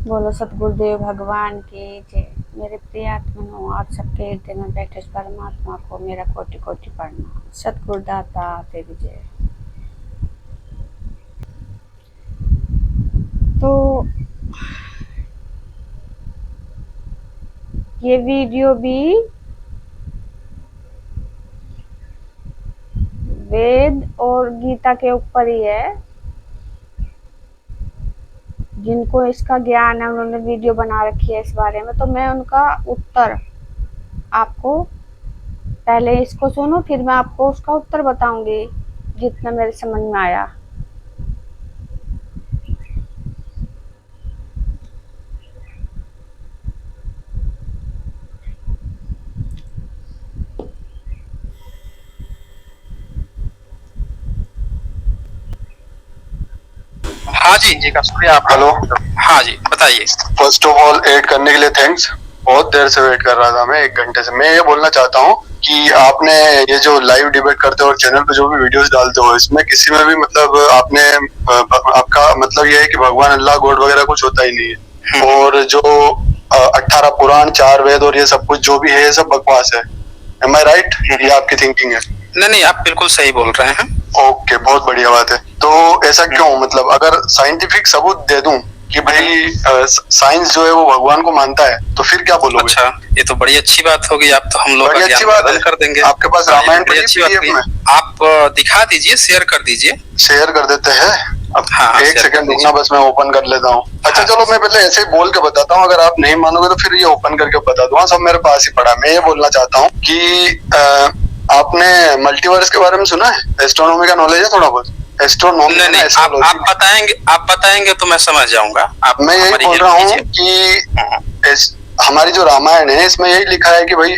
बोलो सतगुरुदेव भगवान की जय। मेरे प्रिय आत्मनो, आप सबके हृदय में बैठे इस परमात्मा को मेरा कोटि कोटि प्रणाम। सतगुरुदाता तेरी जय। तो ये वीडियो भी वेद और गीता के ऊपर ही है। जिनको इसका ज्ञान है उन्होंने वीडियो बना रखी है इस बारे में, तो मैं उनका उत्तर आपको, पहले इसको सुनो फिर मैं आपको उसका उत्तर बताऊंगी जितना मेरे समझ में आया। हाँ जी जी का शुक्रिया आप। हेलो, हाँ जी बताइए। फर्स्ट ऑफ ऑल ऐड करने के लिए थैंक्स। बहुत देर से वेट कर रहा था मैं, 1 घंटे से। मैं ये बोलना चाहता हूँ कि आपने ये जो लाइव डिबेट करते हो और चैनल पे जो भी वीडियोस डालते हो, इसमें किसी में भी मतलब आपने आपका मतलब ये है कि भगवान अल्लाह गॉड वगैरह कुछ होता ही नहीं है। और जो 18 पुराण 4 वेद और ये सब कुछ जो भी है ये सब बकवास है। एम आई राइट? ये आपकी थिंकिंग है? नहीं, आप बिल्कुल सही बोल रहे हैं। ओके, बहुत बढ़िया बात है। तो ऐसा क्यों, मतलब अगर साइंटिफिक सबूत दे दूं कि भाई साइंस जो है वो भगवान को मानता है, तो फिर क्या बोलोगे? अच्छा, ये तो बड़ी अच्छी बात होगी। आप तो हम लोग बड़ी अच्छी बात है, कर देंगे। आपके पास रामायण बड़ी अच्छी बात है। आप दिखा दीजिए, शेयर कर दीजिए। शेयर कर देते हैं। अब हाँ, एक सेकंड रुकना, बस मैं ओपन कर लेता हूँ। अच्छा चलो, मैं पहले ऐसे ही बोल के बताता हूँ, अगर आप नहीं मानोगे तो फिर ये ओपन करके बता दूंगा। सब मेरे पास ही पड़ा। मैं ये बोलना चाहता हूँ कि आपने मल्टीवर्स के बारे में सुना है? एस्ट्रोनॉमी का नॉलेज है थोड़ा बहुत? एस्ट्रोनॉमी नहीं, आप बताएंगे तो मैं समझ जाऊंगा। मैं यही बोल रहा हूँ कि हमारी जो रामायण है इसमें यही लिखा है कि भाई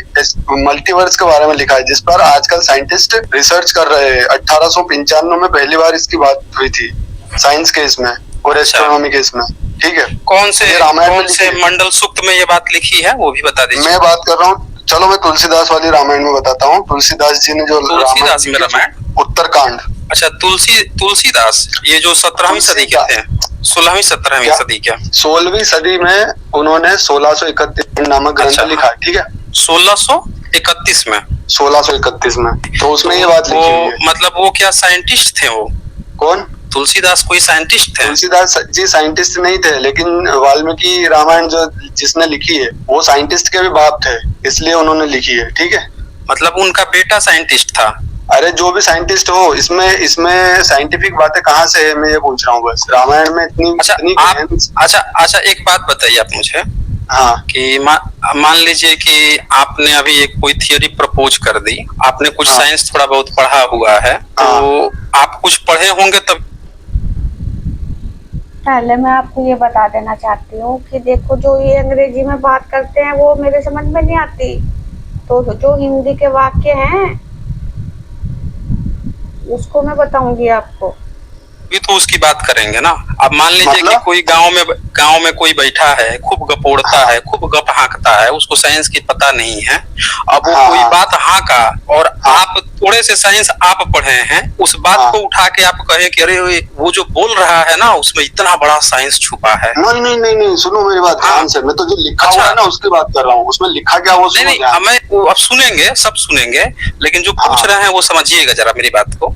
मल्टीवर्स के बारे में लिखा है, जिस पर आजकल साइंटिस्ट रिसर्च कर रहे हैं। 1895 में पहली बार इसकी बात हुई थी साइंस के इसमें और एस्ट्रोनॉमी के इसमें। ठीक है, कौन से मंडल सूक्त में ये बात लिखी है वो भी बता दीजिए। मैं बात कर रहा हूँ, चलो मैं तुलसीदास वाली रामायण में बताता हूँ। तुलसीदास जी ने जो रामायण उत्तरकांड। अच्छा, तुलसीदास ये जो 17वीं सदी के थे, 16वीं 17वीं सदी के, 16वीं सदी में उन्होंने 1631 नामक ग्रंथ लिखा। ठीक है, 1631 में 1631 में। तो उसमें ये बात लिखी हुई है। मतलब वो क्या साइंटिस्ट थे? वो कौन? तुलसीदास कोई साइंटिस्ट थे? तुलसीदास जी साइंटिस्ट नहीं थे, लेकिन वाल्मीकि रामायण जो जिसने लिखी है वो साइंटिस्ट के भी बाप थे, इसलिए उन्होंने लिखी है। ठीक है, मतलब उनका बेटा साइंटिस्ट था? अरे जो भी साइंटिस्ट हो, इसमें साइंटिफिक बातें कहाँ से है, मैं ये पूछ रहा हूँ बस। रामायण में इतनी अच्छा एक बात बताइए आप मुझे। हाँ, कि मान लीजिए कि आपने अभी एक कोई थियोरी प्रपोज कर दी, आपने कुछ साइंस थोड़ा बहुत पढ़ा हुआ है, तो आप कुछ पढ़े होंगे तब। पहले मैं आपको ये बता देना चाहती हूँ कि देखो, जो ये अंग्रेजी में बात करते हैं वो मेरे समझ में नहीं आती, तो जो हिंदी के वाक्य हैं उसको मैं बताऊंगी आपको। भी तो उसकी बात करेंगे ना। अब मान लीजिए कि कोई गांव में कोई बैठा है, खूब गपोड़ता है, खूब गप हाँकता है, उसको साइंस की पता नहीं है। अब वो कोई बात हाँका और आप थोड़े से साइंस आप पढ़े हैं, उस बात को उठा के आप कहे कि अरे वो जो बोल रहा है ना उसमें इतना बड़ा साइंस छुपा है। नहीं, सुनो मेरी बात ध्यान से। मैं तो जो लिखा हुआ है ना उसकी बात कर रहा हूँ। उसमें लिखा क्या वो नहीं, हमें अब सुनेंगे, सब सुनेंगे, लेकिन जो पूछ रहे हैं वो समझिएगा जरा मेरी बात को।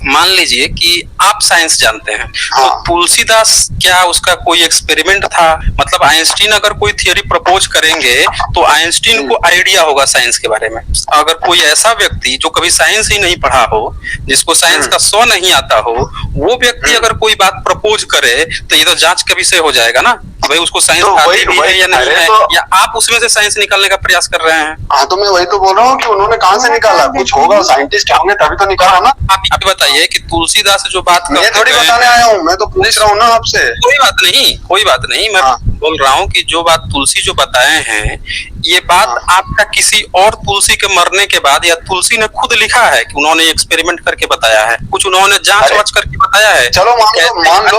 मान लीजिए कि आप साइंस जानते हैं, तो तुलसीदास क्या उसका कोई एक्सपेरिमेंट था? मतलब आइंस्टीन अगर कोई थियोरी प्रपोज करेंगे तो आइंस्टीन को आइडिया होगा साइंस के बारे में। अगर कोई ऐसा व्यक्ति जो कभी साइंस ही नहीं पढ़ा हो, जिसको साइंस का सौ नहीं आता हो, वो व्यक्ति अगर कोई बात प्रपोज करे तो ये तो जांच का विषय हो जाएगा ना, भाई उसको साइंस आती भी है या नहीं है, या आप उसमें से साइंस निकालने का प्रयास कर रहे हैं। हाँ, तो मैं वही तो बोल रहा हूँ कि उन्होंने कहाँ से निकाला? कुछ होगा, साइंटिस्ट होंगे तभी तो निकाला ना। आप बताइए कि तुलसीदास जो बात मैं थोड़ी बताने आया हूँ, मैं तो पूछ रहा हूँ ना आपसे। कोई बात नहीं, मैं बोल रहा हूँ कि जो बात तुलसी जो बताए हैं, ये बात आपका किसी और तुलसी के मरने के बाद, या तुलसी ने खुद लिखा है कि उन्होंने एक्सपेरिमेंट करके बताया है, कुछ उन्होंने जांच वाच करके बताया है? चलो मान लो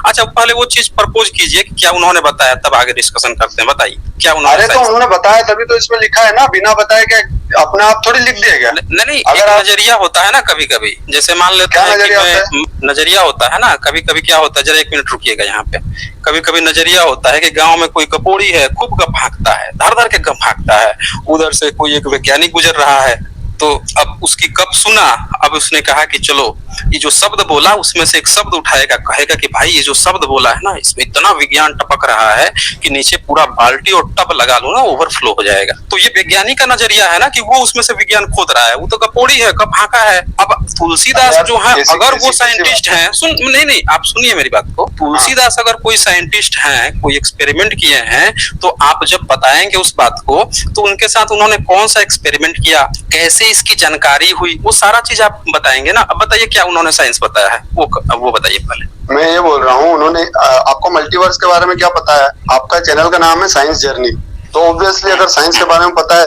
अच्छा, पहले वो चीज प्रपोज कीजिए कि क्या उन्होंने बताया, तब आगे डिस्कशन करते हैं। बताइए क्या उन्होंने। अरे तो उन्होंने बताया तभी तो इसमें लिखा है ना, बिना बताए क्या अपने आप थोड़ी लिख दिया गया? नहीं, अगर नजरिया होता है ना कभी कभी, जैसे मान लेते हैं कि नजरिया होता है ना कभी कभी। क्या होता है, जरा 1 मिनट रुकिएगा यहाँ पे। कभी कभी नजरिया होता है कि गांव में कोई कपोड़ी है, खूब गप भागता है, धर धर के गप भागता है। उधर से कोई एक वैज्ञानिक गुजर रहा है, तो अब उसकी गप सुना। अब उसने कहा कि चलो ये जो शब्द बोला उसमें से एक शब्द उठाएगा, कहेगा कि भाई ये जो शब्द बोला है ना, इसमें इतना विज्ञान टपक रहा है कि नीचे पूरा बाल्टी और टब लगा लो ना, ओवरफ्लो हो जाएगा। तो ये वैज्ञानिक का नजरिया है ना कि वो उसमें से विज्ञान खोद रहा है, वो तो कपोड़ी है, कब भाका है। अब तुलसीदास जो है, अगर वो साइंटिस्ट हैं, सुन, नहीं आप सुनिए मेरी बात को। तुलसीदास अगर कोई साइंटिस्ट हैं, कोई एक्सपेरिमेंट किए हैं, तो आप जब बताएंगे उस बात को, तो उनके साथ उन्होंने कौन सा एक्सपेरिमेंट किया, कैसे इसकी जानकारी हुई, वो सारा चीज आप बताएंगे ना। अब बताइए क्या उन्होंने साइंस बताया है, वो बताइए पहले। मैं ये बोल रहा हूँ, उन्होंने आपको मल्टीवर्स के बारे में क्या पता है? आपका चैनल का नाम है साइंस जर्नी, तो ऑब्वियसली अगर साइंस के बारे में पता है।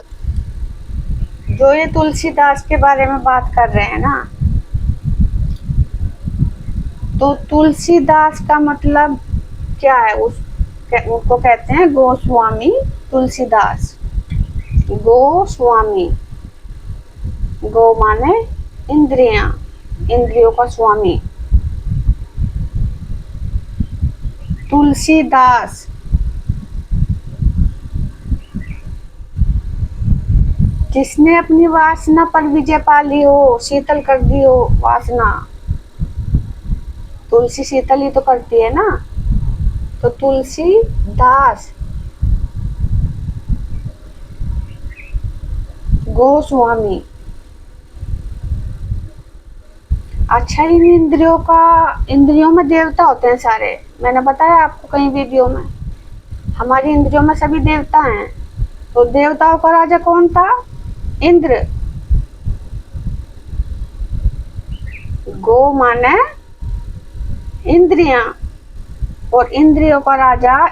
जो ये तुलसीदास के बारे में बात कर रहे हैं ना, तो तुलसीदास का मतलब क्या है? उसको कहते हैं गोस्वामी तुलसीदास। गोस्वामी, गो माने इंद्रियां, इंद्रियों का स्वामी। तुलसीदास जिसने अपनी वासना पर विजय पा ली हो, शीतल कर दी हो वासना। तुलसी शीतल ही तो करती है ना, तो तुलसी दास, गोस्वामी। अच्छा, इन इंद्रियों में देवता होते हैं सारे। मैंने बताया आपको कई वीडियो में, हमारी इंद्रियों में सभी देवता हैं। तो देवताओं का राजा कौन था? इंद्र। गो माने इंद्रियां, और इंद्रियों का राजा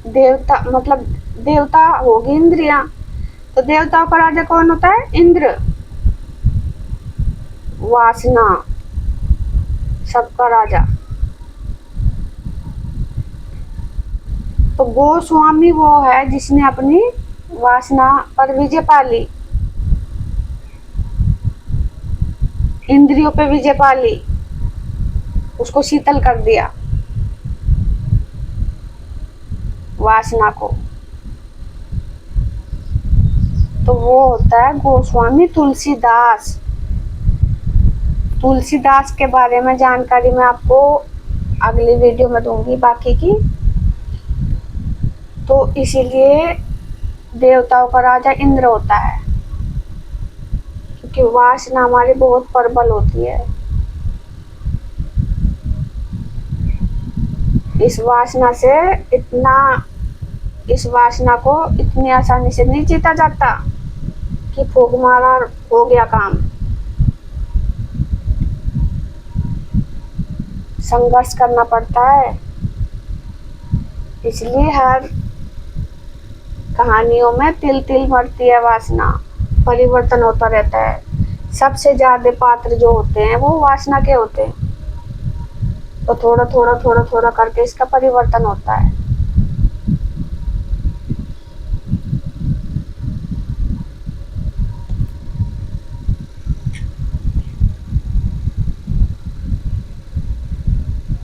देवता, मतलब देवता होगी इंद्रियां। तो देवताओं का राजा कौन होता है? इंद्र। वासना सबका राजा। तो गोस्वामी वो है जिसने अपनी वासना पर विजय पा ली, इंद्रियों पे विजय पा ली, उसको शीतल कर दिया वासना को। तो वो होता है गोस्वामी तुलसीदास। तुलसीदास के बारे में जानकारी मैं आपको अगली वीडियो में दूंगी बाकी की। तो इसीलिए देवताओं का राजा इंद्र होता है, क्योंकि वासना हमारी बहुत प्रबल होती है। इस वासना को इतनी आसानी से नहीं जीता जाता कि फूंक मारा हो गया काम। संघर्ष करना पड़ता है। इसलिए हर कहानियों में तिल तिल मरती है वासना, परिवर्तन होता रहता है। सबसे ज्यादा पात्र जो होते हैं वो वासना के होते हैं। तो थोड़ा थोड़ा करके इसका परिवर्तन होता है।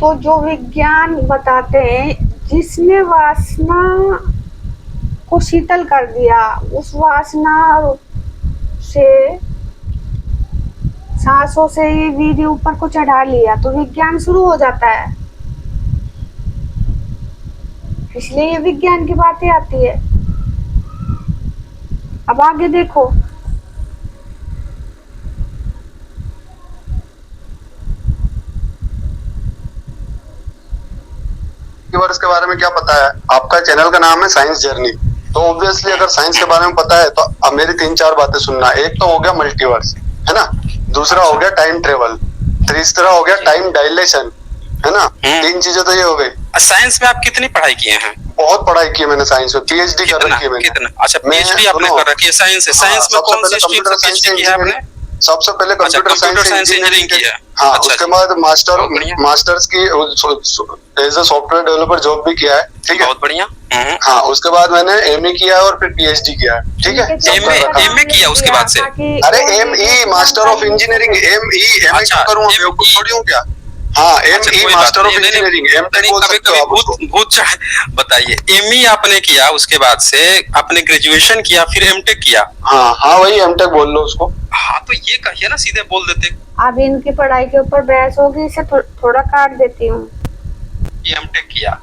तो जो विज्ञान बताते हैं, जिसने वासना को शीतल कर दिया, उस वासना से सांसों से ही वीर्य ऊपर को चढ़ा लिया, तो विज्ञान शुरू हो जाता है। इसलिए ये विज्ञान की बातें आती है। अब आगे देखो, वर्ष के बारे में क्या पता है? आपका चैनल का नाम है साइंस जर्नी, तो ऑब्वियसली अगर साइंस के बारे में पता है तो अब मेरी 3-4 बातें सुनना। एक तो हो गया मल्टीवर्स, है ना, दूसरा हो गया टाइम ट्रेवल, तीसरा हो गया टाइम डायलेशन, है ना। 3 चीजें तो ये हो गई। साइंस में आप कितनी पढ़ाई किए हैं? बहुत पढ़ाई की है मैंने साइंस में, पीएचडी कर रखी है मैंने। कितना? अच्छा, पीएचडी आपने कर रखी है साइंस से। साइंस में कौन सी स्ट्रीम से पीएचडी की है आपने? सबसे पहले कंप्यूटर साइंस इंजीनियरिंग की है। हाँ, उसके बाद मास्टर्स की as a software developer job भी किया है। ठीक है, बहुत बढ़िया। हाँ, उसके बाद मैंने एमए किया है और फिर पीएचडी किया है। ठीक है, एमए किया उसके बाद से? अरे ME, master of engineering, ME, MA क्यों करूँ? बेवकूफ थोड़ी हूँ क्या? हाँ, अच्छा, ME कोई बात मास्टर ऑफ नहीं, नहीं, इंजीनियरिंग, एमटेक नहीं, बोल कभी सकते हो कभी आप उसको। भूत बताइए, एमई आपने किया, उसके बाद से आपने ग्रेजुएशन किया, फिर एमटेक किया। हाँ हाँ, वही एमटेक बोल लो उसको। हाँ, तो ये कहिए ना, सीधे बोल देते अब इनकी पढ़ाई के ऊपर बहस होगी, इसे थोड़ा काट देती हूँ। कि एमटेक किया।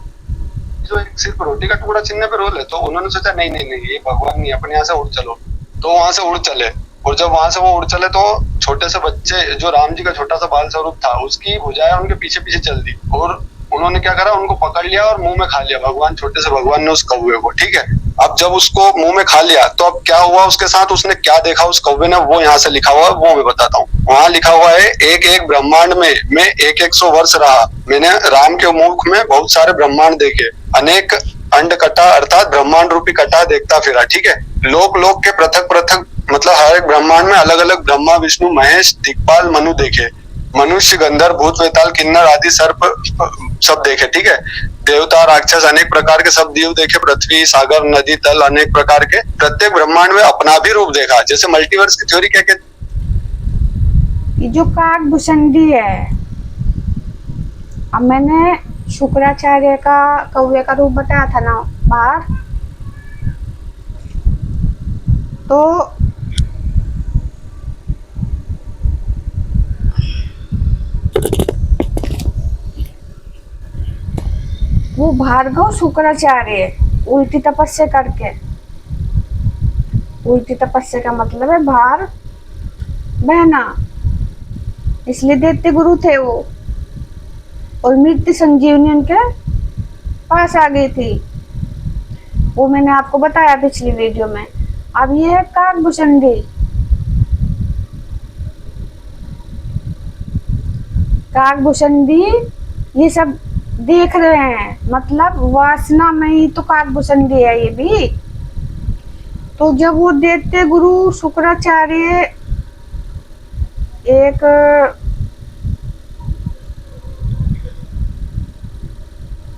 जो एक सिर्फ रोटी का टुकड़ा छीनने पे रोल है, तो उन्होंने सोचा नहीं नहीं नहीं, ये भगवान नहीं, अपने यहाँ से उड़ चलो। तो वहां से उड़ चले, और जब वहां से वो उड़ चले तो छोटे से बच्चे, जो राम जी का छोटा सा बाल स्वरूप था, उसकी भुजाएं उनके पीछे पीछे चल दी, और उन्होंने क्या करा, उनको पकड़ लिया और मुंह में खा लिया भगवान, छोटे से भगवान ने उस कौवे को। ठीक है, अब जब उसको मुंह में खा लिया तो अब क्या हुआ उसके साथ, उसने क्या देखा उस कौवे ने, वो यहाँ से लिखा हुआ है, वो मैं बताता हूँ। वहाँ लिखा हुआ है, एक एक ब्रह्मांड में मैं 100 वर्ष रहा, मैंने राम के मुख में बहुत सारे ब्रह्मांड देखे, अनेक अंड कटा अर्थात ब्रह्मांड रूपी कटा देखता फिरा। ठीक है, लोक लोक के पृथक पृथक, मतलब हर एक ब्रह्मांड में अलग अलग ब्रह्मा विष्णु महेश दिक्पाल मनु देखे, मनुष्य गंधर्व भूत वेताल किन्नर आदि सर्प सब देखे। ठीक है, देवता राक्षस अनेक प्रकार के सब जीव देखे, पृथ्वी सागर नदी तल अनेक प्रकार के, प्रत्येक ब्रह्मांड में अपना भी रूप देखा। जैसे मल्टीवर्स की थ्योरी क्या कहती, ये जो काकभूषणी है, अब मैंने शुक्राचार्य का कौवे का रूप बताया था ना बाहर, तो वो भार्गव शुक्राचार्य उल्टी तपस्या करके, उल्टी तपस्या का मतलब है भार बहना, इसलिए दैत्य गुरु थे वो, और मृत्यु संजीवनी उनके पास आ गई थी, वो मैंने आपको बताया पिछली वीडियो में। अब ये है काकभूषणी, काकभूषणी ये सब देख रहे हैं, मतलब वासना में ही तो काकभूषणी है ये भी। तो जब वो दैत्य गुरु शुक्राचार्य एक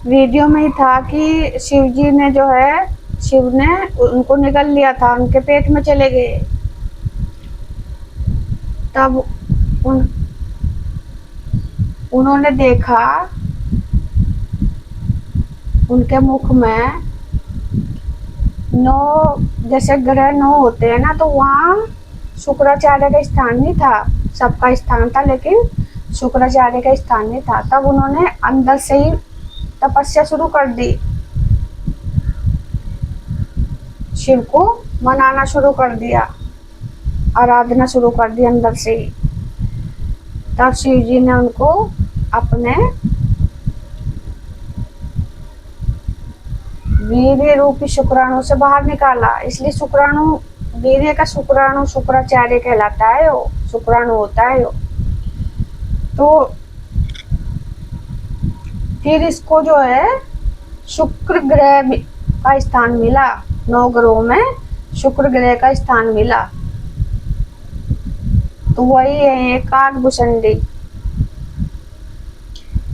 वीडियो में ही था कि शिव जी ने जो है, शिव ने उनको निगल लिया था, उनके पेट में चले गए, तब उन्होंने देखा उनके मुख में 9 जैसे ग्रह 9 होते हैं ना, तो वहाँ शुक्राचार्य का स्थान नहीं था, सबका स्थान था लेकिन शुक्राचार्य का स्थान नहीं था। तब उन्होंने अंदर से ही तपस्या शुरू कर दी, शिव को मनाना शुरू कर दिया, आराधना शुरू कर दी अंदर से ही। तब शिव जी ने उनको अपने वीर्य रूपी शुक्राणु से बाहर निकाला, इसलिए शुक्राणु, वीर्य का शुक्राणु शुक्राचार्य कहलाता है, वो शुक्राणु होता है वो। तो फिर इसको जो है शुक्र ग्रह का स्थान मिला, 9 ग्रहों में शुक्र ग्रह का स्थान मिला, तो वही है काकभूषणी।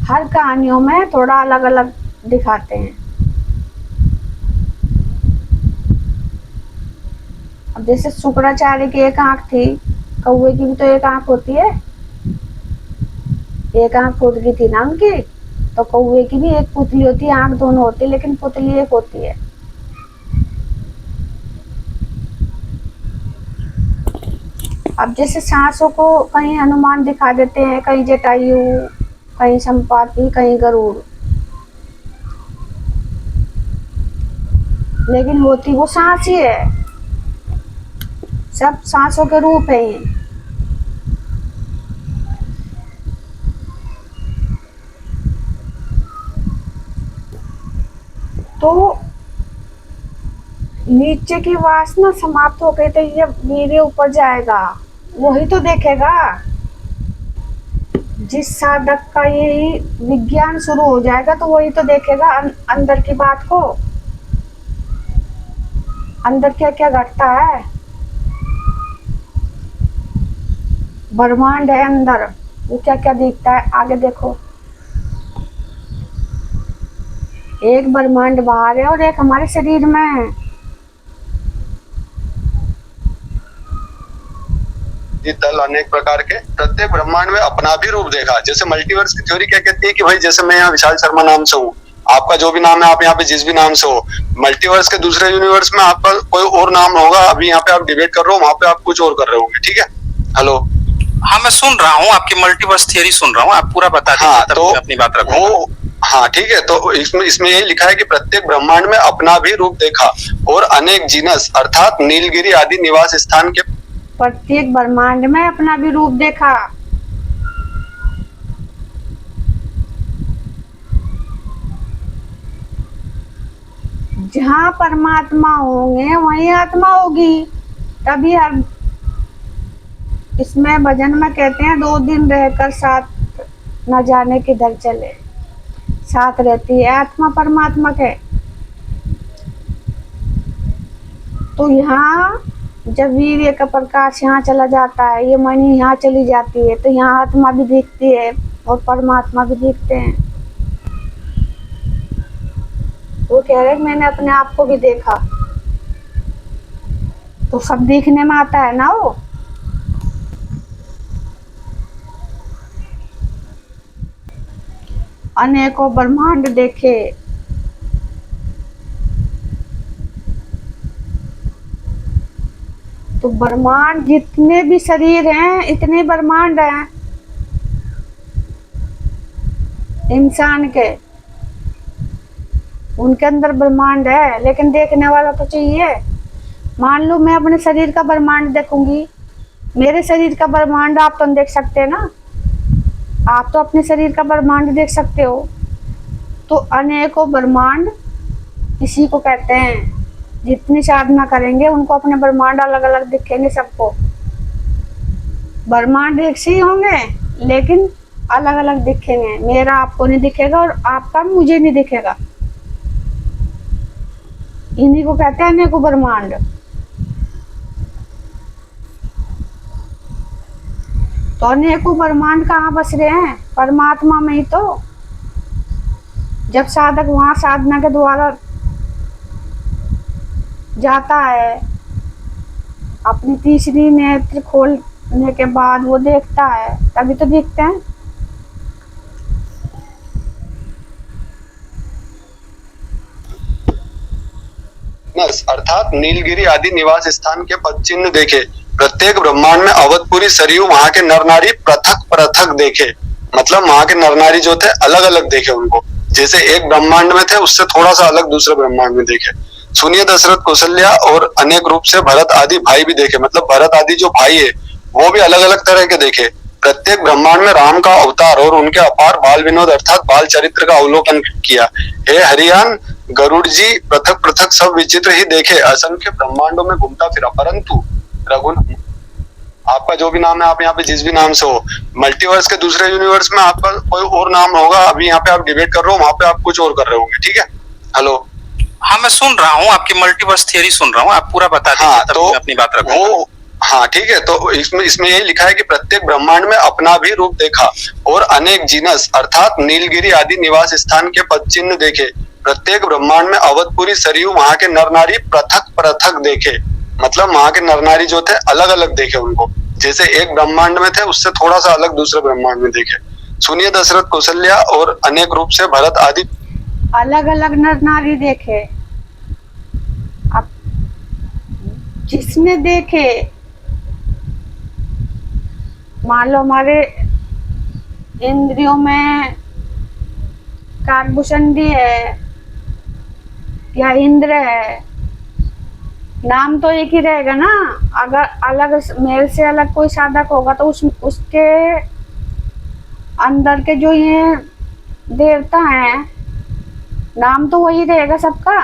हर कहानियों में थोड़ा अलग अलग दिखाते हैं। अब जैसे शुक्राचार्य की एक आंख थी, कौवे की भी तो एक आंख होती है, एक आंख फूट गई थी ना उनकी, तो कौवे की भी एक पुतली होती है, आंख दोनों होती है लेकिन पुतली एक होती है। अब जैसे सांसों को कहीं हनुमान दिखा देते हैं, कहीं जटायु, कहीं संपाति, कहीं गरुड़, लेकिन होती वो सांस ही है, सब सांसों के रूप है ये। तो नीचे की वासना समाप्त हो गई, तो ये वीर्य ऊपर जाएगा, वही तो देखेगा। जिस साधक का यही विज्ञान शुरू हो जाएगा तो वही तो देखेगा अंदर की बात को, अंदर क्या क्या घटता है, ब्रह्मांड है अंदर, वो क्या क्या दिखता है। आगे देखो, एक ब्रह्मांड बाहर है और एक हमारे शरीर में है। तल अनेक प्रकार के, प्रत्येक ब्रह्मांड में अपना भी रूप देखा। जैसे मल्टीवर्स की थ्योरी क्या कहती है कि भाई जैसे मैं यहाँ विशाल शर्मा नाम से हूँ, आपका जो भी नाम है आप यहाँ पे जिस भी नाम से हो, मल्टीवर्स के दूसरे यूनिवर्स में आपका कोई और नाम होगा, अभी यहाँ पे आप डिबेट कर रहे हो, वहां पे आप कुछ और कर रहे होंगे। ठीक है, हेलो। हाँ मैं सुन रहा हूँ, आपकी मल्टीवर्स थियरी सुन रहा हूँ, आप पूरा बता दीजिए। हाँ, तब तो मैं अपनी बात रखूंगा। वो हाँ ठीक है, तो इसमें यही लिखा है कि प्रत्येक ब्रह्मांड में अपना भी रूप देखा और अनेक जीनस अर्थात नीलगिरी आदि निवास स्थान के, प्रत्येक ब्रह्मांड में अपना भी रूप देखा। जहाँ परमात्मा होंगे वहीं आत्मा होगी। तभी हर इसमें भजन में कहते हैं 2 दिन रहकर साथ न जाने किधर चले, साथ रहती है आत्मा परमात्मा के। तो यहाँ जब वीर्य का प्रकाश यहाँ चला जाता है, ये मणि यहाँ चली जाती है, तो यहाँ आत्मा भी दिखती है और परमात्मा भी दिखते हैं। वो कह रहे मैंने अपने आप को भी देखा, तो सब दिखने में आता है ना। वो अनेकों ब्रह्मांड देखे, तो ब्रह्मांड जितने भी शरीर हैं इतने ब्रह्मांड हैं इंसान के, उनके अंदर ब्रह्मांड है, लेकिन देखने वाला तो चाहिए। मान लो मैं अपने शरीर का ब्रह्मांड देखूंगी, मेरे शरीर का ब्रह्मांड आप तो देख सकते हैं ना, आप तो अपने शरीर का ब्रह्मांड देख सकते हो। तो अनेकों ब्रह्मांड इसी को कहते हैं। जितनी साधना करेंगे उनको अपने ब्रह्मांड अलग अलग दिखेंगे सबको। ब्रह्मांड एक से ही होंगे लेकिन अलग अलग दिखेंगे। मेरा आपको नहीं दिखेगा और आपका मुझे नहीं दिखेगा। इन्हीं को कहते हैं अनेकों ब्रह्मांड। तो अनेकों ब्रह्मांड कहाँ बस रहे हैं? परमात्मा में ही तो। जब साधक वहां साधना के द्वारा जाता है, अपनी तीसरी नेत्र खोलने के बाद वो देखता है, तभी तो दिखते हैं। अर्थात नीलगिरी आदि निवास स्थान के पद चिन्ह देखे। प्रत्येक ब्रह्मांड में अवधपुरी सरयू वहां के नर नारी पृथक पृथक देखे, मतलब वहां के नर नारी जो थे अलग अलग देखे उनको। जैसे एक ब्रह्मांड में थे उससे थोड़ा सा अलग दूसरे ब्रह्मांड में देखे। सुनिए दशरथ कौशल्या और अनेक रूप से भरत आदि भाई भी देखे, मतलब भरत आदि जो भाई है वो भी अलग अलग तरह के देखे। प्रत्येक ब्रह्मांड में राम का अवतार और उनके अपार बाल विनोद अर्थात बाल चरित्र का अवलोकन किया। हे हरियान गरुड़ जी पृथक पृथक सब विचित्र ही देखे, असंख्य ब्रह्मांडों में घूमता फिरा। परंतु रघु आपका जो भी नाम है, आप यहाँ पे जिस भी नाम से हो, मल्टीवर्स के दूसरे यूनिवर्स में आपका कोई और नाम होगा, अभी यहाँ पे आप डिबेट कर रहे हो, वहां पे आप कुछ और कर रहे होंगे। ठीक है, हेलो। हाँ मैं सुन रहा हूँ, आपकी मल्टीवर्स थियरी सुन रहा हूँ, आप पूरा बता दीजिए। हाँ, तब तो मैं अपनी बात रखूंगा। हाँ ठीक है, तो इसमें यही लिखा है कि प्रत्येक ब्रह्मांड में अपना भी रूप देखा और अनेक जीनस अर्थात नीलगिरी आदि निवास स्थान के पद चिन्ह देखे। प्रत्येक ब्रह्मांड में अवधपुरी सरयू वहां के नर नारी पृथक पृथक देखे, मतलब वहां के नर नारी जो थे अलग अलग देखे उनको। जैसे एक ब्रह्मांड में थे उससे थोड़ा सा अलग दूसरे ब्रह्मांड में देखे। सुनिए दशरथ कौशल्या और अनेक रूप से भरत आदि अलग अलग नर नारी देखे। अब जिसने देखे, मान लो हमारे इंद्रियों में काकभूषणी है या इंद्र है, नाम तो एक ही रहेगा ना। अगर अलग मेरे से अलग कोई साधक होगा तो उसके अंदर के जो ये देवता हैं, नाम तो वही रहेगा सबका,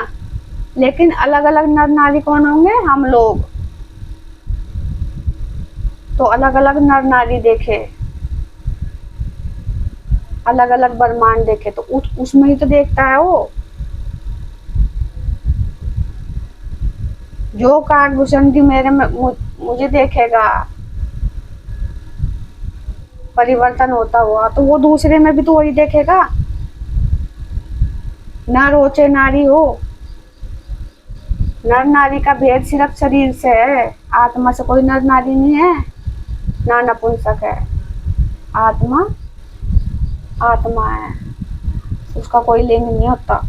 लेकिन अलग अलग नर नारी कौन होंगे? हम लोग। तो अलग अलग नर नारी देखे, अलग अलग ब्रह्मांड देखे, तो उसमें ही तो देखता है वो। जो काकभूषणी मेरे में मुझे देखेगा परिवर्तन होता हुआ, तो वो दूसरे में भी तो वही देखेगा। नर हो चाहे नारी हो, नर नारी का भेद सिर्फ शरीर से है, आत्मा से कोई नर नारी नहीं है। ना नपुंसक है। आत्मा आत्मा है, उसका कोई लिंग नहीं होता।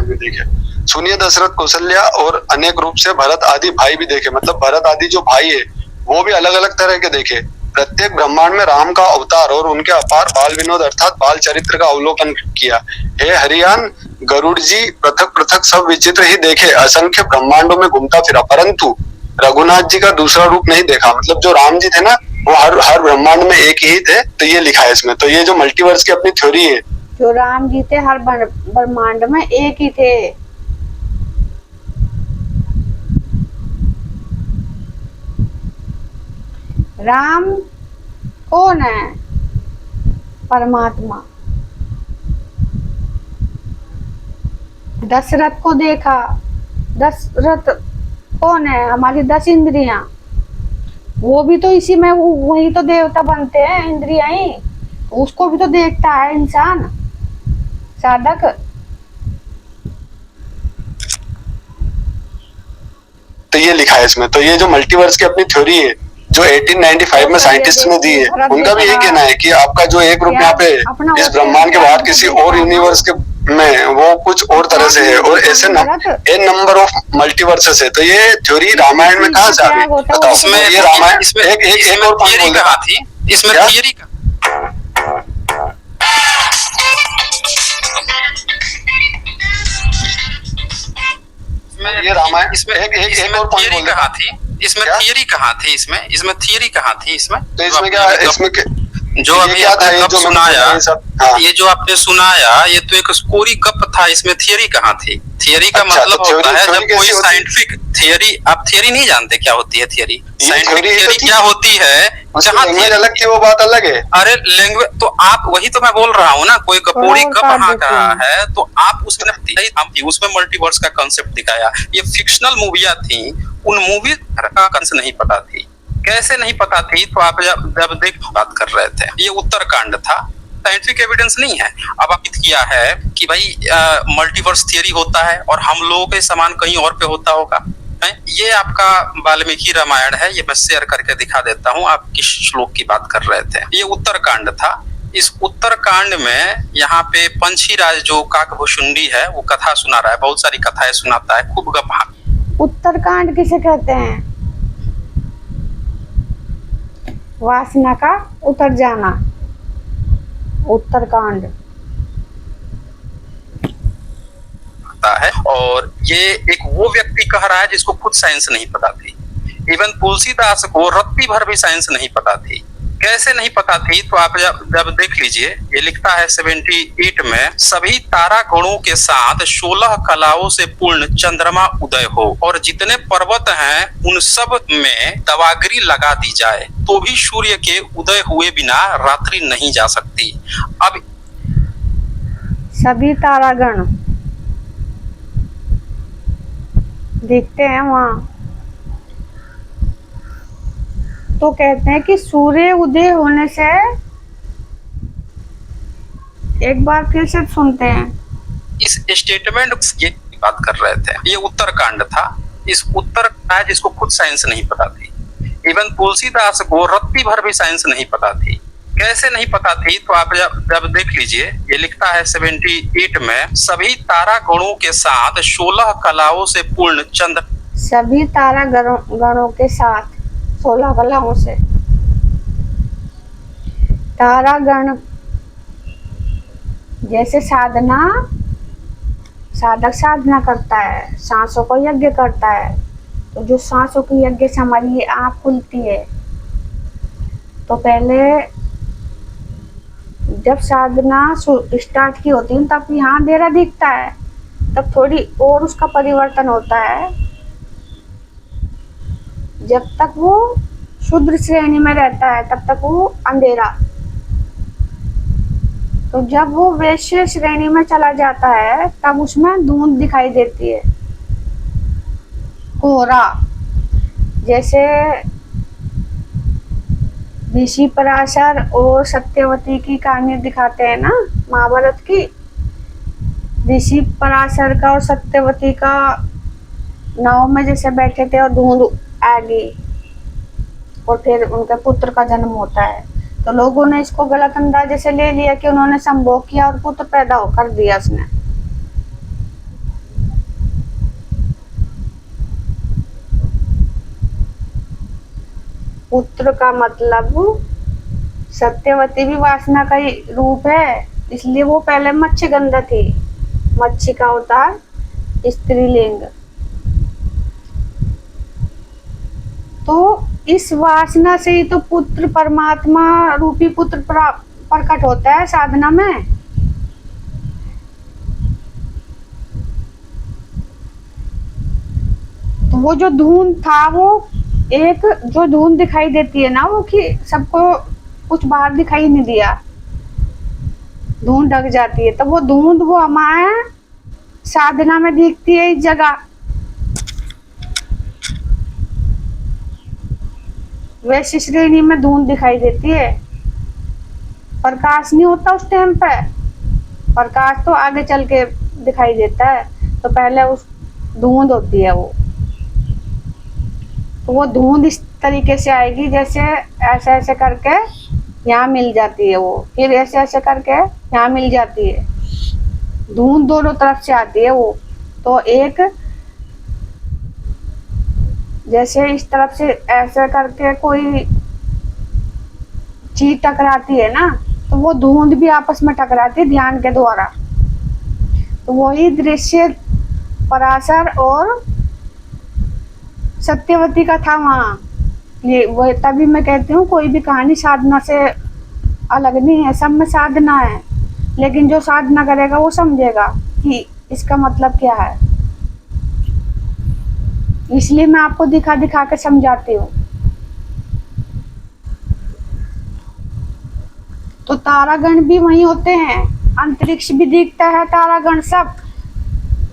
भी देखे, सुनिए दशरथ कौशल्या और अनेक रूप से भरत आदि भाई भी देखे, मतलब भरत आदि जो भाई है वो भी अलग अलग तरह के देखे। प्रत्येक ब्रह्मांड में राम का अवतार और उनके अपार बाल विनोद अर्थात बाल चरित्र का अवलोकन किया। हे हरियान, गरुड़ जी पृथक पृथक सब विचित्र ही देखे, असंख्य ब्रह्मांडों में घूमता फिरा, परंतु रघुनाथ जी का दूसरा रूप नहीं देखा। मतलब जो राम जी थे ना वो हर ब्रह्मांड में एक ही थे, तो ये लिखा है इसमें। तो ये जो मल्टीवर्स की अपनी थ्योरी है, जो राम जी थे हर ब्रह्मांड में एक ही थे। राम कौन है? परमात्मा। दशरथ को देखा, दशरथ कौन है? हमारी 10 इंद्रियां, वो भी तो इसी में वही तो देवता बनते हैं, इंद्रियां ही। उसको भी तो देखता है इंसान, साधक। तो ये लिखा है इसमें। तो ये जो मल्टीवर्स की अपनी थ्योरी है जो 1895 में साइंटिस्ट ने दी है, उनका भी यही कहना है कि आपका जो एक रूप यहाँ पे इस ब्रह्मांड के बाहर किसी और यूनिवर्स के में वो कुछ और तरह से है, और ऐसे एन नंबर ऑफ मल्टीवर्सेस है। तो ये थ्योरी रामायण में कहाँ से आ गई बताओ? इसमें ये रामायण इसमें एक और पॉइंट बोल कहाँ थी इसमें? थियरी का ये रामायण इसमें एक और पॉइंट बोल कहाँ थी इसमें? थियरी कहाँ थी इसमें थियरी कहाँ थी इसमें? तो इसमें क्या, इसमें जो अभी आपने गप सुनाया, ये जो आपने सुनाया ये तो एक स्कोरी गप था, इसमें थियरी कहाँ थी? थियरी का मतलब होता है जब कोई साइंटिफिक थियरी, आप थियरी नहीं जानते क्या होती है थियरी? साइंटिफिक थियरी क्या होती है? जहाँ लैंग्वेज अलग थी वो बात अलग है। अरे लैंग्वेज तो आप, वही तो मैं बोल रहा हूँ ना, कोई कपूरी गप हाँ कहा है तो आप उसमें मल्टीवर्स का कंसेप्ट दिखाया। ये फिक्शनल मूवियां थी, उन मूवी का कंसेप्ट नहीं पता थी। कैसे नहीं पता थी? तो आप जब देख बात कर रहे थे, ये उत्तरकांड था, साइंटिफिक एविडेंस नहीं है। अब आप किया है कि भाई मल्टीवर्स थियरी होता है और हम लोगों के समान कहीं और पे होता होगा। ये आपका वाल्मीकि रामायण है, ये मैं शेयर करके दिखा देता हूँ। आप किस श्लोक की बात कर रहे थे? ये उत्तरकांड था। इस उत्तरकांड में यहाँ पे पंछीराज जो काकभुशुंडी है वो कथा सुना रहा है, बहुत सारी कथाएं सुनाता है, खूब गप्पा। उत्तरकांड किसे कहते हैं? वासना का उतर जाना, उत्तरकांड है। और ये एक वो व्यक्ति कह रहा है जिसको खुद साइंस नहीं पता थी। इवन तुलसीदास को रत्ती भर भी साइंस नहीं पता थी। कैसे नहीं पता थी? तो आप जब देख लीजिए, ये लिखता है 78 में, सभी तारा गणों के साथ 16 कलाओं से पूर्ण चंद्रमा उदय हो और जितने पर्वत हैं उन सब में दवाग्री लगा दी जाए तो भी सूर्य के उदय हुए बिना रात्रि नहीं जा सकती। अब सभी तारागण दिखते हैं वहां, तो कहते हैं कि सूर्य उदय होने से, एक बार फिर से सुनते हैं। इस स्टेटमेंट की बात कर रहे थे, ये उत्तरकांड था। इस उत्तरकांड जिसको खुद साइंस नहीं पता थी। इवन तुलसीदास को रत्ती भर भी साइंस नहीं पता थी। कैसे नहीं पता थी? तो आप जब देख लीजिए, ये लिखता है 78 में, सभी तारा गणों के साथ 16 कलाओं से पूर्ण चंद्र, सभी तारा गणों के साथ 16 कलाओं से। तारा गण जैसे साधक साधना करता है, सांसों को यज्ञ करता है, तो जो सांसों की यज्ञ से हमारी ये आँख खुलती है, तो पहले जब साधना स्टार्ट की होती है तब यहाँ अंधेरा दिखता है, तब थोड़ी और उसका परिवर्तन होता है। जब तक वो शुद्र श्रेणी में रहता है तब तक वो अंधेरा, तो जब वो वैश्य श्रेणी में चला जाता है तब उसमें धुंध दिखाई देती है, कोहरा। जैसे ऋषि पराशर और सत्यवती की कहानी दिखाते हैं ना महाभारत की, ऋषि पराशर का और सत्यवती का नाव में जैसे बैठे थे और धुंध आ गई और फिर उनके पुत्र का जन्म होता है, तो लोगों ने इसको गलत अंदाजे से ले लिया कि उन्होंने संभोग किया और पुत्र पैदा कर दिया उसने। पुत्र का मतलब सत्यवती भी वासना का ही रूप है, इसलिए वो पहले मत्स्यगंधा थी। मच्छी का अवतार स्त्रीलिंग। तो इस वासना से ही तो पुत्र परमात्मा रूपी पुत्र प्रकट होता है साधना में। तो वो जो धुंध था, वो एक जो धुंध दिखाई देती है ना, वो कि सबको कुछ बाहर दिखाई नहीं दिया, धुंध ढक जाती है, तो वो धुंध वो हमारे साधना में दिखती है इस जगह। वैसी श्रेणी में धुंध दिखाई देती है, प्रकाश नहीं होता उस टाइम पे। प्रकाश तो आगे चल के दिखाई देता है, तो पहले उस धुंध होती है वो। तो वो धुंध इस तरीके से आएगी, जैसे ऐसे ऐसे करके यहाँ मिल जाती है वो, फिर ऐसे ऐसे करके यहाँ मिल जाती है। धुंध दोनों तरफ से आती है वो। तो एक जैसे इस तरफ से ऐसे करके कोई चीज टकराती है ना, तो वो धुंध भी आपस में टकराती है ध्यान के द्वारा। तो वही दृश्य पराशर और सत्यवती का था वहाँ। ये वो तभी मैं कहती हूँ कोई भी कहानी साधना से अलग नहीं है, सब में साधना है। लेकिन जो साधना करेगा वो समझेगा कि इसका मतलब क्या है। इसलिए मैं आपको दिखा दिखा के समझाती हूँ। तो तारागण भी वहीं होते हैं, अंतरिक्ष भी दिखता है, तारागण सब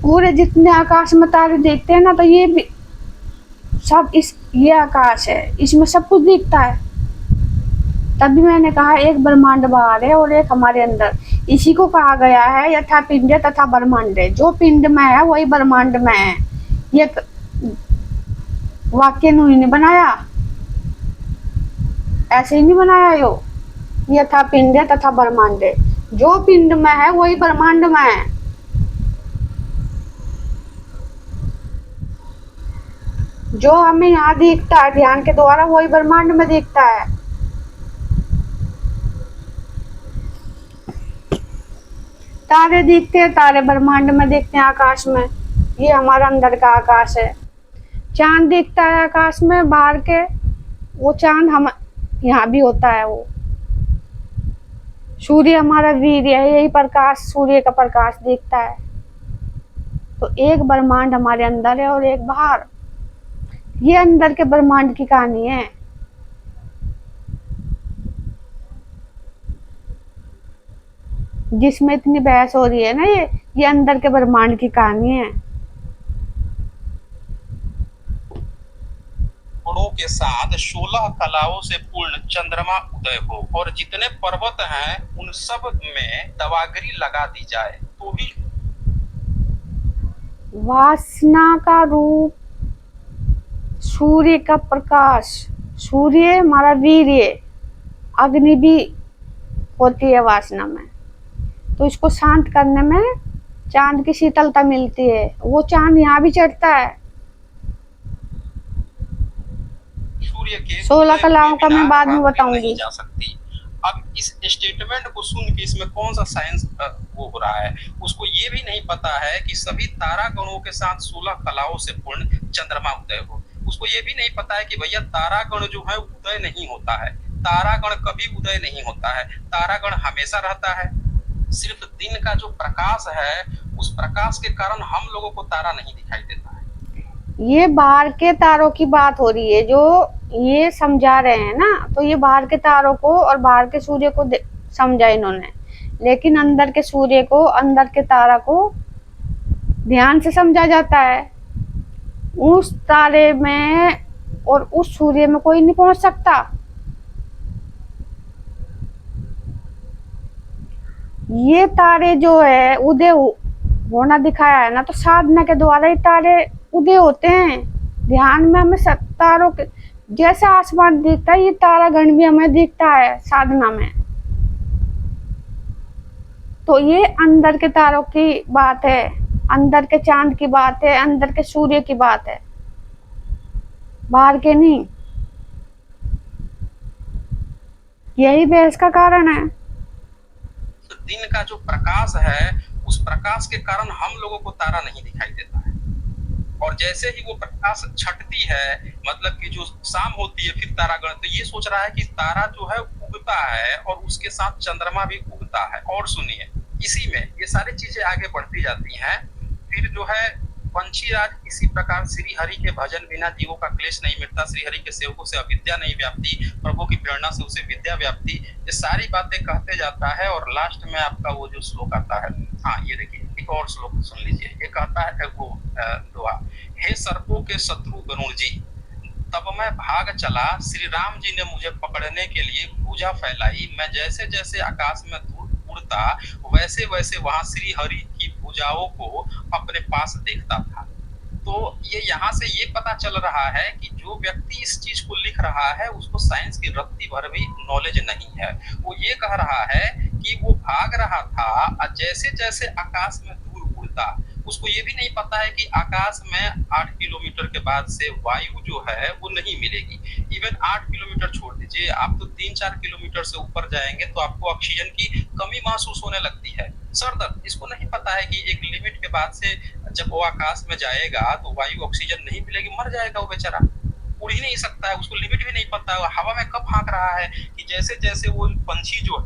पूरे जितने आकाश में तारे देखते हैं ना, तो ये भी सब ये आकाश है, इसमें सब कुछ दिखता है। तभी मैंने कहा एक ब्रह्मांड बाहर है और एक हमारे अंदर। इसी को कहा गया है यथा पिंड तथा ब्रह्मांड। जो पिंड में है वही ब्रह्मांड में है। ये वाक्य नहीं बनाया, ऐसे ही नहीं बनाया यो। यथा पिंड तथा ब्रह्मांड, जो पिंड में है वही ब्रह्मांड में है। जो हमें यहाँ दिखता है ध्यान के द्वारा वही ब्रह्मांड में दिखता है। तारे दिखते हैं, तारे ब्रह्मांड में दिखते हैं आकाश में। ये हमारा अंदर का आकाश है। चांद दिखता है आकाश में बाहर के, वो चांद हम यहाँ भी होता है वो। सूर्य हमारा वीर्य है, यही प्रकाश सूर्य का प्रकाश दिखता है। तो एक ब्रह्मांड हमारे अंदर है और एक बाहर। ये अंदर के ब्रह्मांड की कहानी है। जिसमें इतनी बहस हो रही है ना, ये अंदर के ब्रह्मांड की कहानी है। गुणों के साथ 16 कलाओं से पूर्ण चंद्रमा उदय हो और जितने पर्वत हैं उन सब में दवागरी लगा दी जाए तो भी। वासना का रूप सूर्य का प्रकाश, सूर्य हमारा वीर्य, अग्नि भी होती है वासना में। तो इसको शांत करने में चांद की शीतलता मिलती है। वो चांद यहाँ भी चढ़ता है। 16 कलाओं का मैं बाद में बताऊंगी। जा सकती। अब इस स्टेटमेंट को सुन के इसमें कौन सा साइंस वो हो रहा है, उसको ये भी नहीं पता है कि सभी तारागणों के साथ 16 कलाओं से पूर्ण चंद्रमा उदय हो। उसको ये भी नहीं पता है कि भैया तारागण जो है उदय नहीं होता है, तारागण कभी उदय नहीं होता है, तारागण हमेशा रहता है। सिर्फ दिन का जो प्रकाश है उस प्रकाश के कारण हम लोगों को तारा नहीं दिखाई देता है। ये बाहर के तारों की बात हो रही है जो ये समझा रहे हैं ना, तो ये बाहर के तारों को और बाहर के सूर्य को समझा इन्होंने। लेकिन अंदर के सूर्य को, अंदर के तारा को ध्यान से समझा जाता है। उस तारे में और उस सूर्य में कोई नहीं पहुंच सकता। ये तारे जो है उदय होना दिखाया है ना, तो साधना के द्वारा ही तारे उदय होते हैं। ध्यान में हमें सब तारों के जैसे आसमान दिखता है, ये तारा गण भी हमें दिखता है साधना में। तो ये अंदर के तारों की बात है, अंदर के चांद की बात है, अंदर के सूर्य की बात है, बाहर के नहीं। यही बहस का कारण है। दिन का जो प्रकाश है, उस प्रकाश के कारण हम लोगों को तारा नहीं दिखाई देता है, और जैसे ही वो प्रकाश छटती है, मतलब कि जो शाम होती है, फिर तारागण तो ये सोच रहा है कि तारा जो है उगता है और उसके साथ चंद्रमा भी उगता है। और सुनिए, इसी में ये सारी चीजें आगे बढ़ती जाती हैं। फिर जो है पंछी राज इसी प्रकार श्री हरि के भजन बिना जीवों का क्लेश नहीं मिटता, श्री हरि के सेवकों से अविद्या नहीं व्याप्ति, प्रभु की प्रेरणा से उसे विद्या व्याप्ति, ये सारी बातें कहते जाता है। और लास्ट में आपका वो जो श्लोक आता है, हाँ ये देखिए एक और श्लोक सुन लीजिए। ये कहता है वो दुआ, हे सर्पों के शत्रु गरुण जी, तब मैं भाग चला, श्री राम जी ने मुझे पकड़ने के लिए भुजा फैलाई, मैं जैसे जैसे आकाश में दूर उड़ता, वैसे वैसे वहां श्री हरि की भुजाओं को अपने पास देखता था। तो ये यहाँ से ये पता चल रहा है कि जो व्यक्ति इस चीज को लिख रहा है, उसको साइंस की रत्ती भर भी नॉलेज नहीं है। वो ये कह रहा है कि वो भाग रहा था, जैसे जैसे आकाश में दूर उड़ता, उसको ये भी नहीं पता है कि आकाश में 8 किलोमीटर के बाद से वायु जो है वो नहीं मिलेगी। इवन 8 किलोमीटर छोड़ दीजिए, आप तो 3-4 किलोमीटर से ऊपर जाएंगे तो आपको ऑक्सीजन की कमी महसूस होने लगती है, सर दर्द। इसको नहीं पता है कि एक लिमिट के बाद से जब वो आकाश में जाएगा तो वायु ऑक्सीजन नहीं मिलेगी, मर जाएगा वो बेचारा, उड़ ही नहीं सकता है, उसको लिमिट भी नहीं पता है, हवा में कब हाँक रहा है कि जैसे जैसे वो पंछी जो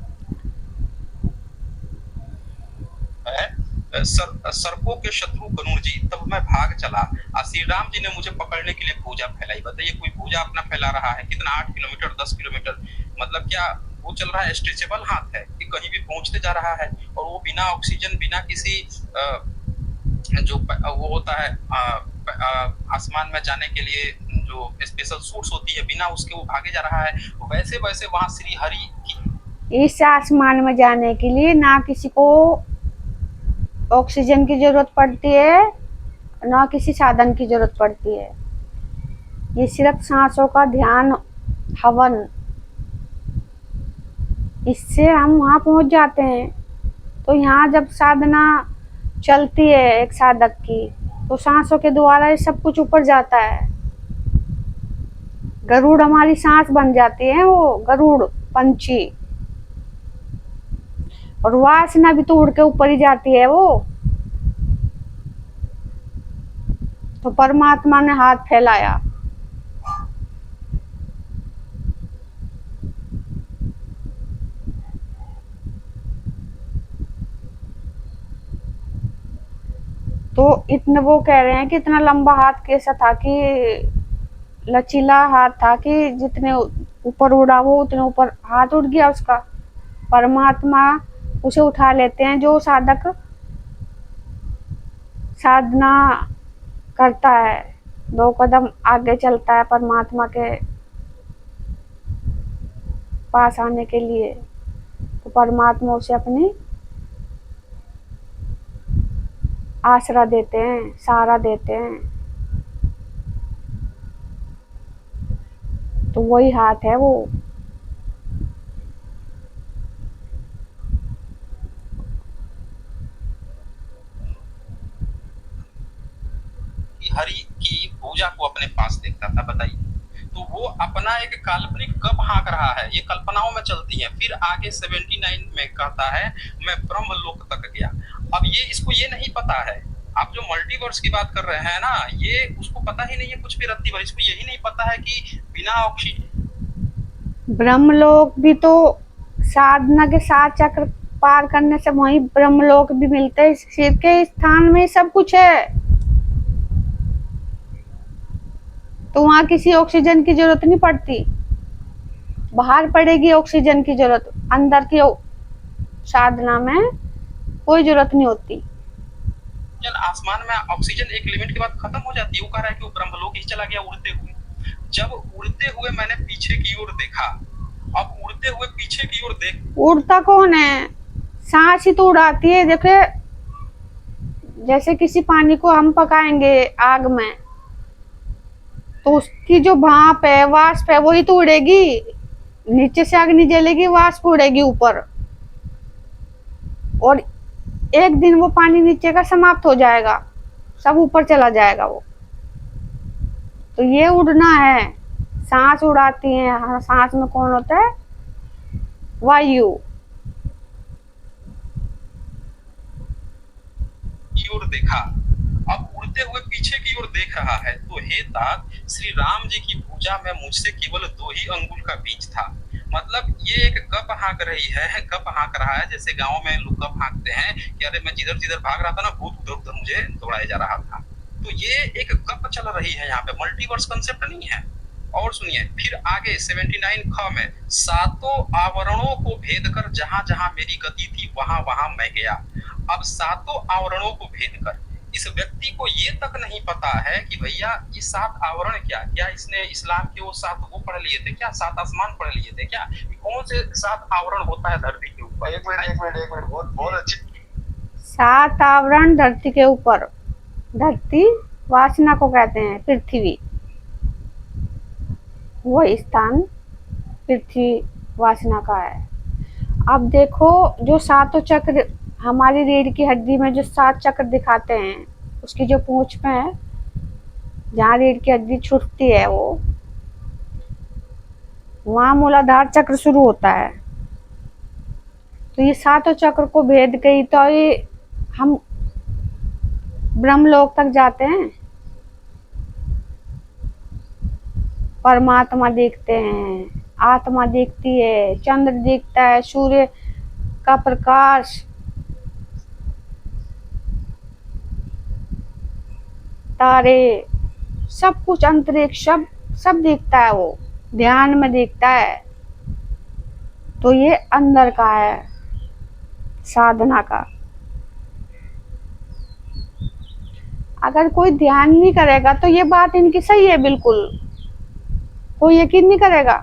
है सर्पों के शत्रु गरुण जी, तब मैं भाग चला, श्री राम जी ने मुझे पकड़ने के लिए भुजा फैलाई। बताइए, कोई भुजा अपना फैला रहा है, कितना 8 किलोमीटर 10 किलोमीटर, मतलब क्या वो चल रहा है, स्ट्रेचेबल हाथ है कि कहीं भी पहुंचते जा रहा है। और वो बिना ऑक्सीजन, बिना किसी जो वो होता है आसमान में जाने के लिए जो स्पेशल सूट्स होती है, बिना उसके वो भागे जा रहा है। वैसे वैसे वहां श्री हरि की इस आसमान में जाने के लिए ना किसी को ऑक्सीजन की जरूरत पड़ती है, ना किसी साधन की जरूरत पड़ती है। ये सिर्फ सांसों का ध्यान, हवन, इससे हम वहां पहुंच जाते हैं। तो यहाँ जब साधना चलती है एक साधक की, तो सांसों के द्वारा ये सब कुछ ऊपर जाता है। गरुड़ हमारी सांस बन जाती है, वो गरुड़ पंछी, और वासना भी तो उड़ के ऊपर ही जाती है वो। तो परमात्मा ने हाथ फैलाया, तो इतने वो कह रहे हैं कि इतना लंबा हाथ कैसा था, कि लचीला हाथ था, कि जितने ऊपर उड़ा वो उतने ऊपर हाथ उड़ गया उसका। परमात्मा उसे उठा लेते हैं जो साधक साधना करता है, 2 कदम आगे चलता है परमात्मा के पास आने के लिए, तो परमात्मा उसे अपनी आसरा देते हैं, सहारा देते हैं। तो वही हाथ है वो। हरि की पूजा को अपने पास देखता था। बताइए, तो वो अपना एक काल्पनिक कब हाँक रहा है, ये कल्पनाओं में चलती है। फिर आगे 79 में कहता है मैं ब्रह्म लोक तक गया। अब ये इसको ये नहीं पता है, आप जो मल्टीवर्स की बात कर रहे हैं ना, ये उसको पता ही नहीं है कुछ भी रत्ती भर। इसको यही नहीं पता है कि बिना ऑक्सीजन ब्रह्मलोक भी तो साधना के 7 चक्र पार करने से वही ब्रह्मलोक भी मिलते हैं। सिर के स्थान में सब कुछ है, तो वहां किसी ऑक्सीजन की जरूरत नहीं पड़ती। बाहर पड़ेगी ऑक्सीजन की जरूरत, अंदर की साधना में कोई जरूरत नहीं होती। आसमान में ऑक्सीजन एक लिमिट के बाद खत्म हो जाती है। वो कह रहा है कि वो ब्रह्मलोक ही चला गया उड़ते हुए। जब उड़ते हुए मैंने पीछे की ओर देखा, अब उड़ते हुए पीछे की ओर देख, उड़ता कौन है, सांस ही तो उड़ाती है। देखिए जैसे किसी पानी को हम पकाएंगे आग में, तो उसकी जो भाप है, वाष्प है, वही तो उड़ेगी। नीचे से आग नहीं जलेगी, वाष्प उड़ेगी ऊपर, और एक दिन वो पानी नीचे का समाप्त हो जाएगा, सब ऊपर चला जाएगा वो। तो ये उड़ना है। सांस उड़ाती है। हाँ, सांस में कौन होता है? वायु। की ओर देखा, अब उड़ते हुए पीछे की ओर देख रहा है, तो हे तात, श्री राम जी की भुजा में मुझसे केवल 2 ही अंगुल का बीच था। मतलब ये एक गप हाँक रही है, गप हाँक रहा है, जैसे गांव में लोग गप हाँकते हैं कि अरे मैं जिधर जिधर भाग रहा था ना, भूत उधर उधर मुझे दौड़ाया जा रहा था। तो ये एक गप चल रही है यहाँ पे, मल्टीवर्स कंसेप्ट नहीं है। और सुनिए फिर आगे 79 ख में, सातों आवरणों को भेद कर जहां जहां मेरी गति थी वहां वहां मैं गया। अब सातों आवरणों को भेद कर, इस व्यक्ति को ये तक नहीं पता है कि भैया ये 7 आवरण क्या इसने इस्लाम के वो 7 वो पढ़ लिए थे क्या, 7 आसमान पढ़ लिए थे क्या, कौन से 7 आवरण होता है धरती के ऊपर? एक मिनट, बहुत अच्छी। 7 आवरण धरती के ऊपर। धरती वासना को कहते हैं, पृथ्वी, वो स्थान पृथ्वी वासना का है। अब देखो, जो 7 चक्र हमारी रीढ़ की हड्डी में जो 7 चक्र दिखाते हैं, उसकी जो पूंछ में है, जहाँ रीढ़ की हड्डी छूटती है, वो वहाँ मूलाधार चक्र शुरू होता है। तो ये 7 चक्र को भेद गई तो ये हम ब्रह्मलोक तक जाते हैं, परमात्मा देखते हैं, आत्मा दिखती है, चंद्र दिखता है, सूर्य का प्रकाश, तारे, सब कुछ, अंतरिक्ष, सब दिखता है, वो ध्यान में दिखता है। तो ये अंदर का है, साधना का। अगर कोई ध्यान नहीं करेगा तो ये बात इनकी सही है बिल्कुल, कोई यकीन नहीं करेगा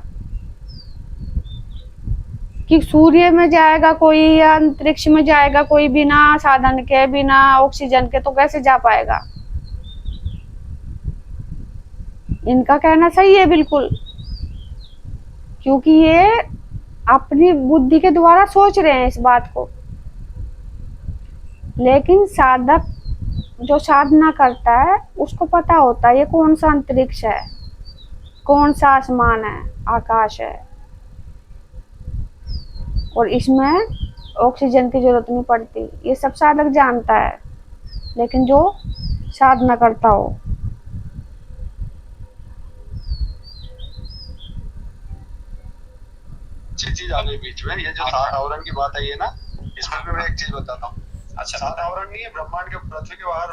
कि सूर्य में जाएगा कोई या अंतरिक्ष में जाएगा कोई बिना साधन के, बिना ऑक्सीजन के, तो कैसे जा पाएगा? इनका कहना सही है बिल्कुल, क्योंकि ये अपनी बुद्धि के द्वारा सोच रहे हैं इस बात को। लेकिन साधक जो साधना करता है उसको पता होता है ये कौन सा अंतरिक्ष है, कौन सा आसमान है, आकाश है, और इसमें ऑक्सीजन की जरूरत नहीं पड़ती। ये सब साधक जानता है, लेकिन जो साधना करता हो। अच्छी चीज आ गई बीच में, ये जो 7 आवरण की बात आई है ना, इसमें भी मैं एक चीज बताता हूँ। अच्छा, 7 आवरण नहीं है ब्रह्मांड के, पृथ्वी के बाहर,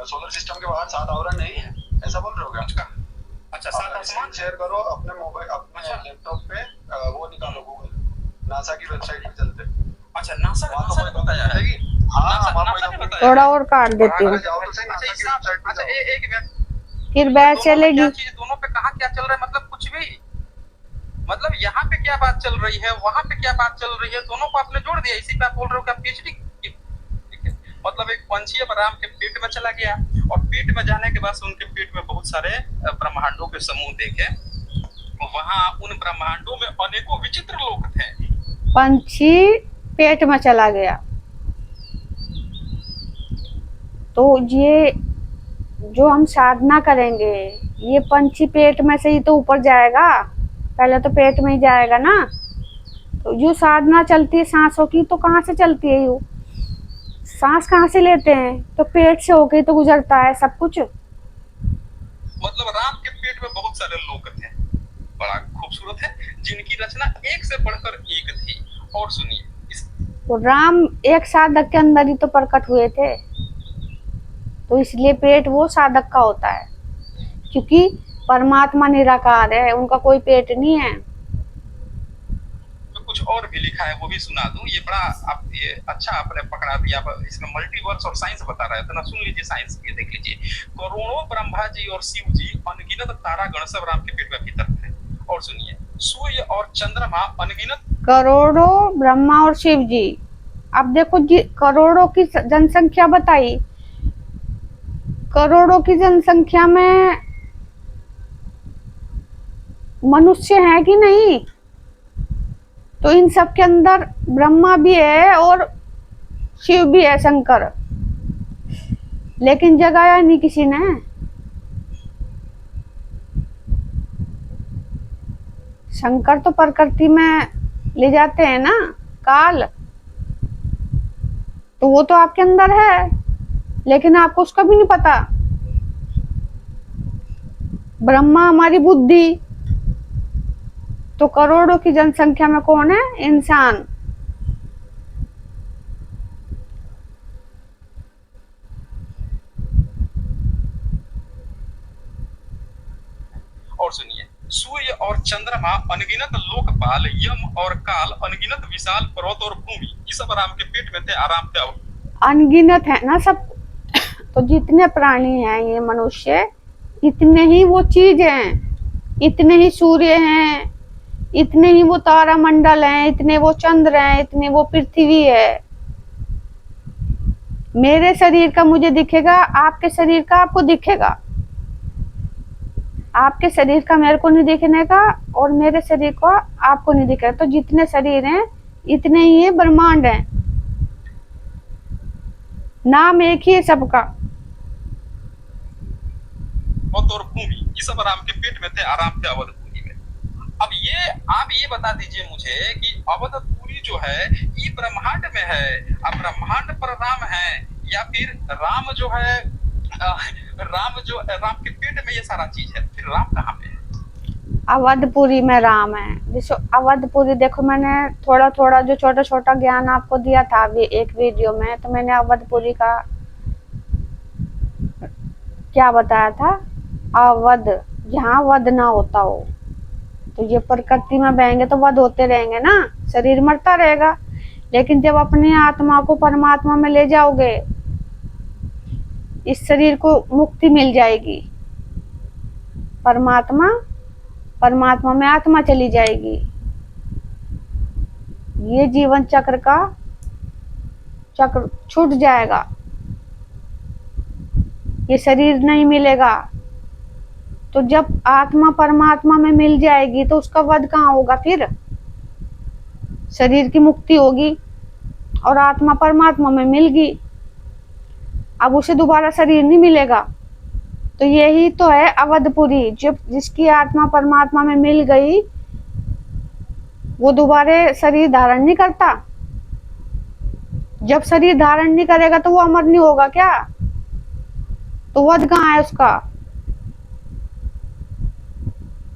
सोलर सिस्टम के बाहर 7 आवरण नहीं है, ऐसा बोल रहे हो क्या? अच्छा, 7 आसमान शेयर करो अपने मोबाइल, अपने लैपटॉप पे, वो निकालो गूगल, नासा की वेबसाइट पे चलते। अच्छा, नासा ने बताया है। हाँ, थोड़ा और काट देती हूँ, फिर बैठ चलेगी। दोनों पे कहाँ क्या चल रहा है, मतलब कुछ भी, मतलब यहाँ पे क्या बात चल रही है, वहाँ पे क्या बात चल रही है, दोनों को आपने जोड़ दिया। इसी पे आप बोल रहे हो कि पीएचडी, मतलब एक पंछी अब राम के पेट में चला गया, और पेट में जाने के बाद उनके पेट में बहुत सारे ब्रह्मांडों के समूह देखे, वहाँ उन ब्रह्मांडों में अनेकों विचित्र लोग थे। पंछी पेट में चला गया, तो ये जो हम साधना करेंगे, ये पंछी पेट में से ही तो ऊपर जाएगा, पहले तो पेट में ही जाएगा ना। तो जो साधना चलती है सांसों की, तो कहाँ से चलती है? यू सांस कहाँ से लेते हैं? तो पेट से होके तो गुजरता है सब कुछ। मतलब राम के पेट में बहुत सारे लोग थे, बड़ा खूबसूरत है, जिनकी रचना एक से बढ़कर एक थी। और सुनिए, तो राम एक साधक के अंदर ही तो प्रकट हुए थे, तो इसलिए पेट वो साधक का होता है, क्योंकि परमात्मा निराकार है, उनका कोई पेट नहीं है। तो कुछ और भी लिखा है, वो भी सुना दूं। ये बड़ा आप ये अच्छा आपने पकड़ा दिया, इसमें मल्टीवर्स और साइंस बता रहा है, तो ना सुन लीजिए साइंस, ये देख लीजिए। करोड़ों ब्रह्मा जी और शिव जी, अनगिनत तारा गण सब राम के पेट में भीतर थे। और सुनिए, सूर्य और चंद्रमा अनगिनत, करोड़ों ब्रह्मा और शिव जी। अब देखो जी, करोड़ों की जनसंख्या बताई, करोड़ों की जनसंख्या में मनुष्य है कि नहीं? तो इन सब के अंदर ब्रह्मा भी है और शिव भी है, शंकर, लेकिन जगाया नहीं किसी ने। शंकर तो प्रकृति में ले जाते हैं ना काल, तो वो तो आपके अंदर है, लेकिन आपको उसका भी नहीं पता। ब्रह्मा हमारी बुद्धि, तो करोड़ों की जनसंख्या में कौन है? इंसान। और सुनिए, सूर्य और चंद्रमा अनगिनत लोकपाल, यम और काल अनगिनत विशाल पर्वत और भूमि, ये सब राम के पेट में थे, आराम थे। अनगिनत है ना सब। तो जितने प्राणी हैं ये मनुष्य, इतने ही वो चीज हैं, इतने ही सूर्य हैं, इतने ही वो तारा मंडल हैं, इतने वो चंद्र हैं, इतने वो पृथ्वी है। मेरे शरीर का मुझे दिखेगा, आपके शरीर का आपको दिखेगा, आपके शरीर का मेरे को नहीं दिखने का, और मेरे शरीर को आपको नहीं दिखेगा। तो जितने शरीर हैं इतने ही ब्रह्मांड हैं, नाम एक ही है सबका। और भूमि, ये सब राम के पेट में थे, आराम थे अवधपुरी में। अब ये आप ये बता दीजिए मुझे कि अवधपुरी जो है ये ब्रह्मांड में है, अब ब्रह्मांड पर राम है, या फिर राम जो है राम के पेट में ये सारा चीज है, फिर राम कहाँ पे है? अवधपुरी में राम है। जैसे अवधपुरी, देखो मैंने थोड़ा थोड़ा जो छोटा छोटा ज्ञान आपको दिया था अभी एक वीडियो में, तो मैंने अवधपुरी का क्या बताया था? अवध, जहाँ वध ना होता हो। तो ये प्रकृति में बहेंगे तो वध होते रहेंगे ना, शरीर मरता रहेगा। लेकिन जब अपनी आत्मा को परमात्मा में ले जाओगे, इस शरीर को मुक्ति मिल जाएगी। परमात्मा में आत्मा चली जाएगी। ये जीवन चक्र का चक्र छूट जाएगा, ये शरीर नहीं मिलेगा। तो जब आत्मा परमात्मा में मिल जाएगी तो उसका वध कहाँ होगा? फिर शरीर की मुक्ति होगी और आत्मा परमात्मा में मिल गई, अब उसे दोबारा शरीर नहीं मिलेगा। तो यही तो है अवधपुरी। जब जिसकी आत्मा परमात्मा में मिल गई वो दोबारा शरीर धारण नहीं करता। जब शरीर धारण नहीं करेगा तो वो अमर नहीं होगा क्या? तो वध कहाँ है उसका?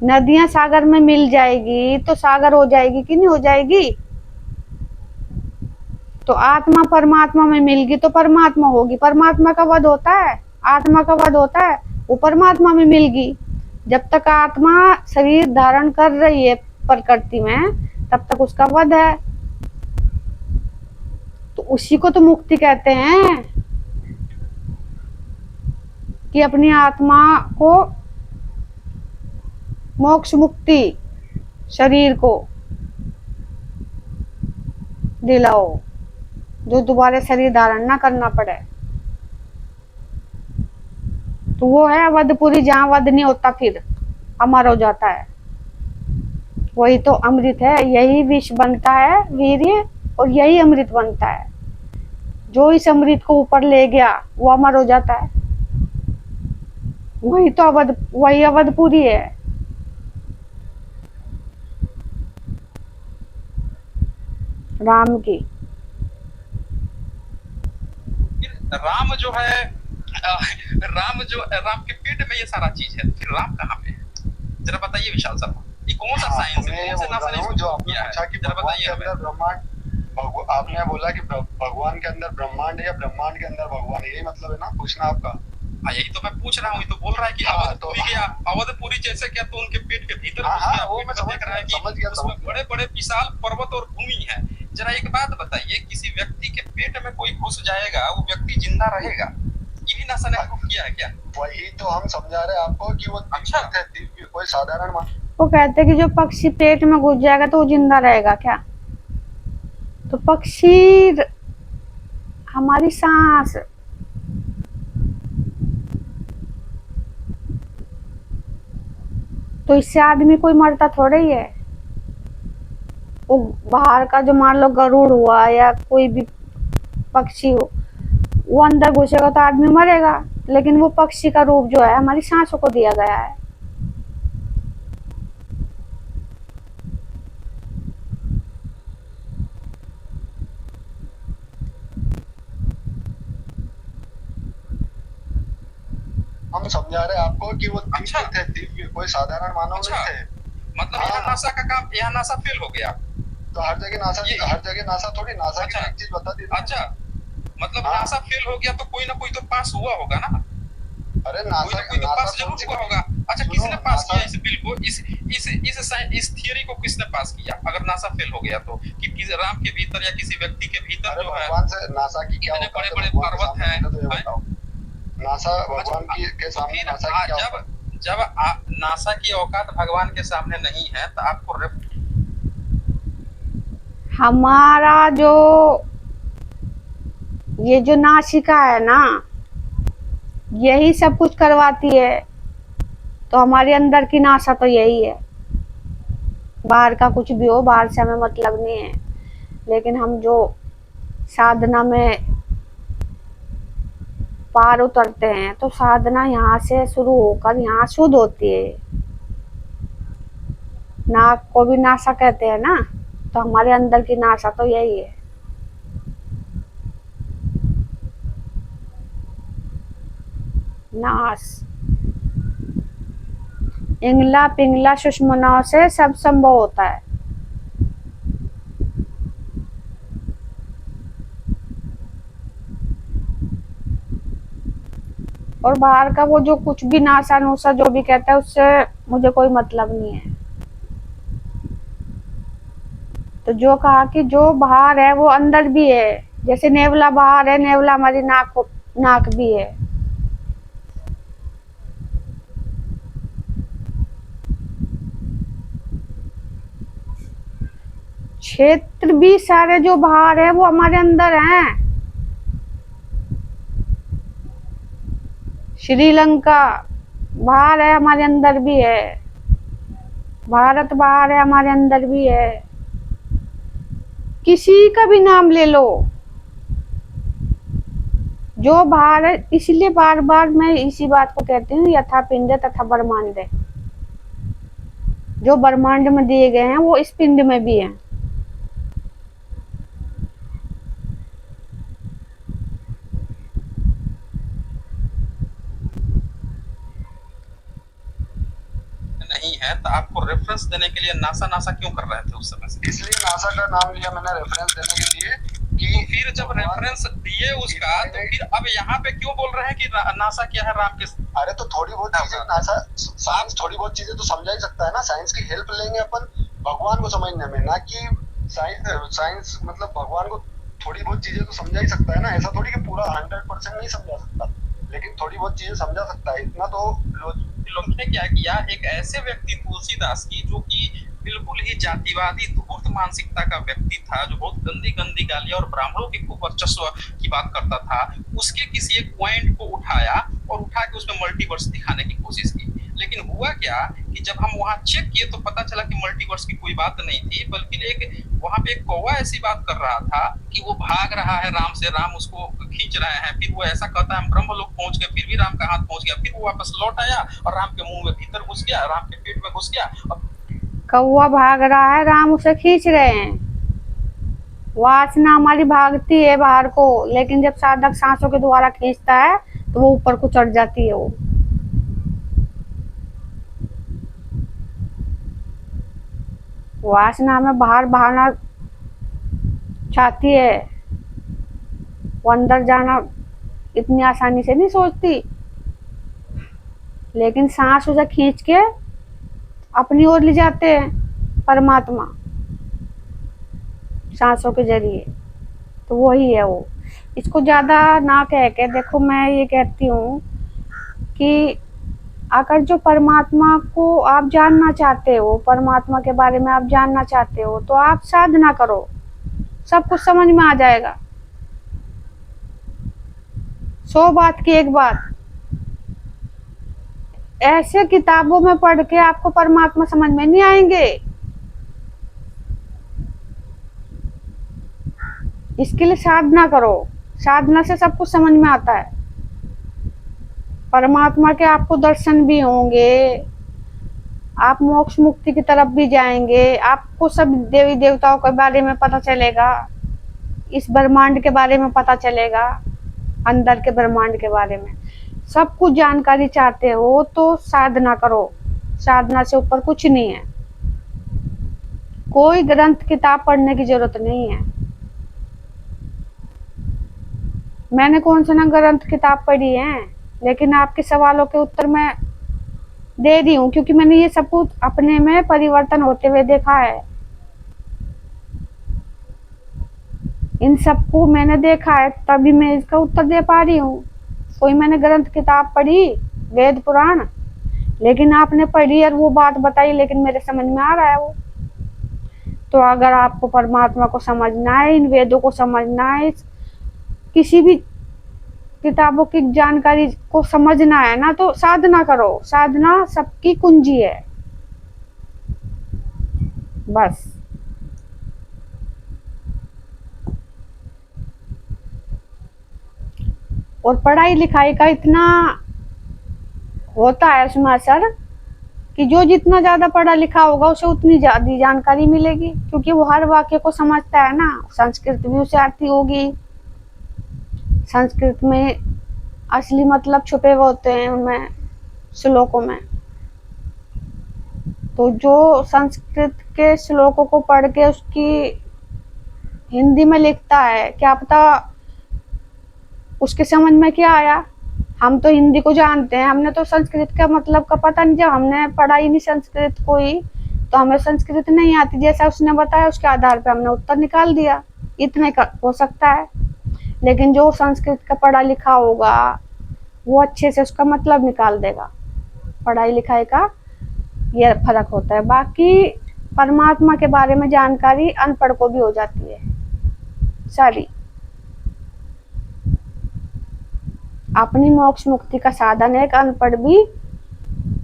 नदियां सागर में मिल जाएगी तो सागर हो जाएगी कि नहीं हो जाएगी? तो आत्मा परमात्मा में मिल गई तो परमात्मा होगी। परमात्मा का वध होता है, आत्मा का वध होता है, वो परमात्मा में मिल गई। जब तक आत्मा शरीर धारण कर रही है प्रकृति में, तब तक उसका वध है। तो उसी को तो मुक्ति कहते हैं, कि अपनी आत्मा को मोक्ष मुक्ति शरीर को दिलाओ, जो दोबारा शरीर धारण ना करना पड़े। तो वो है अवधपुरी, जहाँ वध नहीं होता, फिर अमर हो जाता है। वही तो अमृत है, यही विष बनता है वीर्य, और यही अमृत बनता है। जो इस अमृत को ऊपर ले गया वो अमर हो जाता है। वही अवधपुरी है। राम की राम जो है राम के पेट में ये सारा चीज है, फिर राम कहाँ पे है? जरा बताइए विशाल शर्मा, ये कौन सा साइंस है, कौन सा नासा ने इसको किया है? जरा बताइए हमें। आपने बोला कि भगवान के अंदर ब्रह्मांड है या ब्रह्मांड के अंदर भगवान है, यही मतलब है ना पूछना आपका? हाँ, यही तो मैं पूछ रहा हूँ। ये तो बोल रहा है कि अवधपुरी जैसे क्या, तो उनके पेट के भीतर वो मैं देख रहा है कि उसमें बड़े बड़े विशाल पर्वत और भूमि है। जरा एक बात बताइए, किसी व्यक्ति के पेट में कोई घुस जाएगा, वो व्यक्ति जिंदा रहेगा? ये भी नासा ने प्रूव किया है क्या? वही तो हम समझा रहे हैं आपको कि वो अच्छा, कोई साधारण वो कहते हैं कि जो पक्षी पेट में घुस जाएगा तो वो जिंदा रहेगा क्या? तो पक्षी हमारी सांस, तो इससे आदमी कोई मरता थोड़ा ही है। वो बाहर का जो मान लो गरुड़ हुआ या कोई भी पक्षी हो, वो अंदर घुसेगा तो आदमी मरेगा, लेकिन वो पक्षी का रूप जो है हमारी सांसों को दिया गया है। हम समझा रहे आपको कि वो दिव्य थे, दिव्य, कोई साधारण मानव नहीं थे। मतलब यहाँ नासा का काम, यहाँ नासा फेल हो गया। तो हर जगह नासा थोड़ी, नासा की एक चीज बता दी। अच्छा, मतलब नासा फेल हो गया तो कोई ना कोई तो पास हुआ होगा ना। अरे नासा कोई तो पास जरूर हुआ होगा। अच्छा, किसने पास किया इस बिल को, इस थियरी को किसने पास किया? अगर नासा फेल हो गया तो कि किसी राम के भीतर या किसी व्यक्ति के भीतर जो है भगवान से नासा की क्या इतने बड़े बड़े पर्वत हैं, नासा भगवान के सामने नासा की क्या औकात? जब नासा की औकात भगवान के सामने नहीं है तो आपको हमारा जो ये जो नासिका है ना, यही सब कुछ करवाती है। तो हमारे अंदर की नासा तो यही है। बाहर का कुछ भी हो, बाहर से हमें मतलब नहीं है, लेकिन हम जो साधना में पार उतरते हैं तो साधना यहाँ से शुरू होकर यहाँ शुद्ध होती है। नाक को भी नासा कहते हैं ना, तो हमारे अंदर की नासा तो यही है। नास, इंगला पिंगला सुषमनाओं से सब संभव होता है। और बाहर का वो जो कुछ भी नासा नूसा जो भी कहता है, उससे मुझे कोई मतलब नहीं है। तो जो कहा कि जो बाहर है वो अंदर भी है। जैसे नेवला बाहर है, नेवला हमारी नाक भी है। क्षेत्र भी सारे जो बाहर है वो हमारे अंदर हैं। श्रीलंका बाहर है, हमारे अंदर भी है। भारत बाहर है, हमारे अंदर भी है। किसी का भी नाम ले लो जो बाहर है। इसलिए बार बार मैं इसी बात को कहती हूँ, यथा पिंड तथा ब्रह्मांड। जो ब्रह्मांड में दिए गए हैं वो इस पिंड में भी हैं। नहीं है तो आपको रेफरेंस देने के लिए नासा नासा क्यों कर रहे थे उस समय से? इसलिए नासा का नाम लिया मैंने रेफरेंस देने के लिए कि तो फिर जब रेफरेंस दिए उसका, तो फिर अब यहाँ पे क्यों बोल रहे हैं कि नासा क्या है राम के? अरे तो थोड़ी बहुत चीजें नासा, साइंस थोड़ी बहुत चीजें तो समझा ही सकता है ना। साइंस की हेल्प लेंगे अपन भगवान को समझने में, ना कि साइंस मतलब भगवान को थोड़ी बहुत चीजें तो समझा ही सकता है ना। ऐसा थोड़ी कि पूरा 100% नहीं समझा सकता, लेकिन थोड़ी बहुत चीजें समझा सकता है। इतना तो लोग ने क्या किया, एक ऐसे व्यक्ति तुलसीदास की जो कि बिल्कुल ही जातिवादी धूर्त मानसिकता का व्यक्ति था, जो बहुत गंदी गंदी गालियां और ब्राह्मणों की खूब वर्चस्व की बात करता था, उसके किसी एक पॉइंट को उठाया और उठा के उसमें मल्टीवर्स दिखाने की कोशिश की। लेकिन हुआ क्या कि जब हम वहां चेक किए तो पता चला कि मल्टीवर्स की कोई बात नहीं थी, बल्कि एक वहां पे एक कौवा ऐसी बात कर रहा था कि वो भाग रहा है राम से, राम उसको खींच रहे हैं। फिर वो ऐसा कहता है ब्रह्म लोग पहुंच गए, फिर भी राम का हाथ पहुंच गया। फिर वो वापस लौट आया और राम के मुंह में भीतर घुस गया, राम के पेट में घुस गया। कौवा भाग रहा है, राम उसे खींच रहे हैं। वासना हमारी भागती है बाहर को, लेकिन जब साधक सांसों के द्वारा खींचता है तो वो ऊपर को चढ़ जाती है। वो वासना हमें बाहर बहाना चाहती है, वो अंदर जाना इतनी आसानी से नहीं सोचती, लेकिन सांस उसे खींच के अपनी ओर ले जाते हैं परमात्मा सांसों के जरिए। तो वही है वो। इसको ज़्यादा ना कह के देखो, मैं ये कहती हूँ कि अगर जो परमात्मा को आप जानना चाहते हो, परमात्मा के बारे में आप जानना चाहते हो, तो आप साधना करो, सब कुछ समझ में आ जाएगा। 100 बात की एक बात, ऐसे किताबों में पढ़ के आपको परमात्मा समझ में नहीं आएंगे। इसके लिए साधना करो, साधना से सब कुछ समझ में आता है। परमात्मा के आपको दर्शन भी होंगे, आप मोक्ष मुक्ति की तरफ भी जाएंगे, आपको सब देवी देवताओं के बारे में पता चलेगा, इस ब्रह्मांड के बारे में पता चलेगा, अंदर के ब्रह्मांड के बारे में सब कुछ जानकारी चाहते हो तो साधना करो। साधना से ऊपर कुछ नहीं है। कोई ग्रंथ किताब पढ़ने की जरूरत नहीं है। मैंने कौन सा ना ग्रंथ किताब पढ़ी है, लेकिन आपके सवालों के उत्तर मैं दे रही हूँ, क्योंकि मैंने ये सब कुछ अपने में परिवर्तन होते हुए देखा है। इन सबको मैंने देखा है, तभी मैं इसका उत्तर दे पा रही हूँ। कोई मैंने ग्रंथ किताब पढ़ी, वेद पुराण, लेकिन आपने पढ़ी और वो बात बताई, लेकिन मेरे समझ में आ रहा है वो। तो अगर आपको परमात्मा को समझना है, इन वेदों को समझना है, किसी भी किताबों की जानकारी को समझना है ना, तो साधना करो। साधना सबकी कुंजी है, बस। और पढ़ाई लिखाई का इतना होता है उसमें असर कि जो जितना ज्यादा पढ़ा लिखा होगा उसे उतनी ज्यादा जानकारी मिलेगी, क्योंकि वो हर वाक्य को समझता है ना। संस्कृत भी उसे आती होगी, संस्कृत में असली मतलब छुपे हुए होते हैं उनमें, श्लोकों में। तो जो संस्कृत के श्लोकों को पढ़ के उसकी हिंदी में लिखता है, क्या पता उसके समझ में क्या आया। हम तो हिंदी को जानते हैं, हमने तो संस्कृत का मतलब का पता नहीं, जब हमने पढ़ा ही नहीं संस्कृत को ही, तो हमें संस्कृत नहीं आती। जैसा उसने बताया उसके आधार पे हमने उत्तर निकाल दिया, इतने का हो सकता है। लेकिन जो संस्कृत का पढ़ा लिखा होगा वो अच्छे से उसका मतलब निकाल देगा। पढ़ाई लिखाई का ये फर्क होता है। बाकी परमात्मा के बारे में जानकारी अनपढ़ को भी हो जाती है सारी। अपनी मोक्ष मुक्ति का साधन एक अनपढ़ भी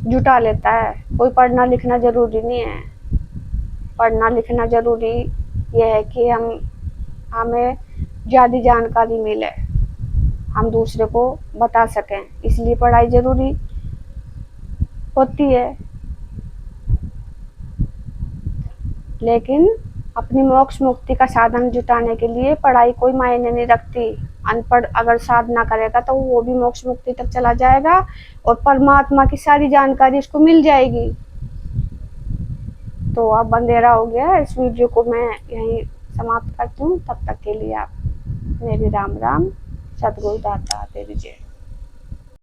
जुटा लेता है। कोई पढ़ना लिखना जरूरी नहीं है। पढ़ना लिखना जरूरी यह है कि हमें ज़्यादा जानकारी मिले, हम दूसरे को बता सकें, इसलिए पढ़ाई जरूरी होती है। लेकिन अपनी मोक्ष मुक्ति का साधन जुटाने के लिए पढ़ाई कोई मायने नहीं रखती। अनपढ़ अगर साधना करेगा तो वो भी मोक्ष मुक्ति तक चला जाएगा और परमात्मा की सारी जानकारी उसको मिल जाएगी। तो अब अंधेरा हो गया, इस वीडियो को मैं यहीं समाप्त करती हूँ। तब तक के लिए आप मेरी राम राम। सतगुरु दाता तेरी जय।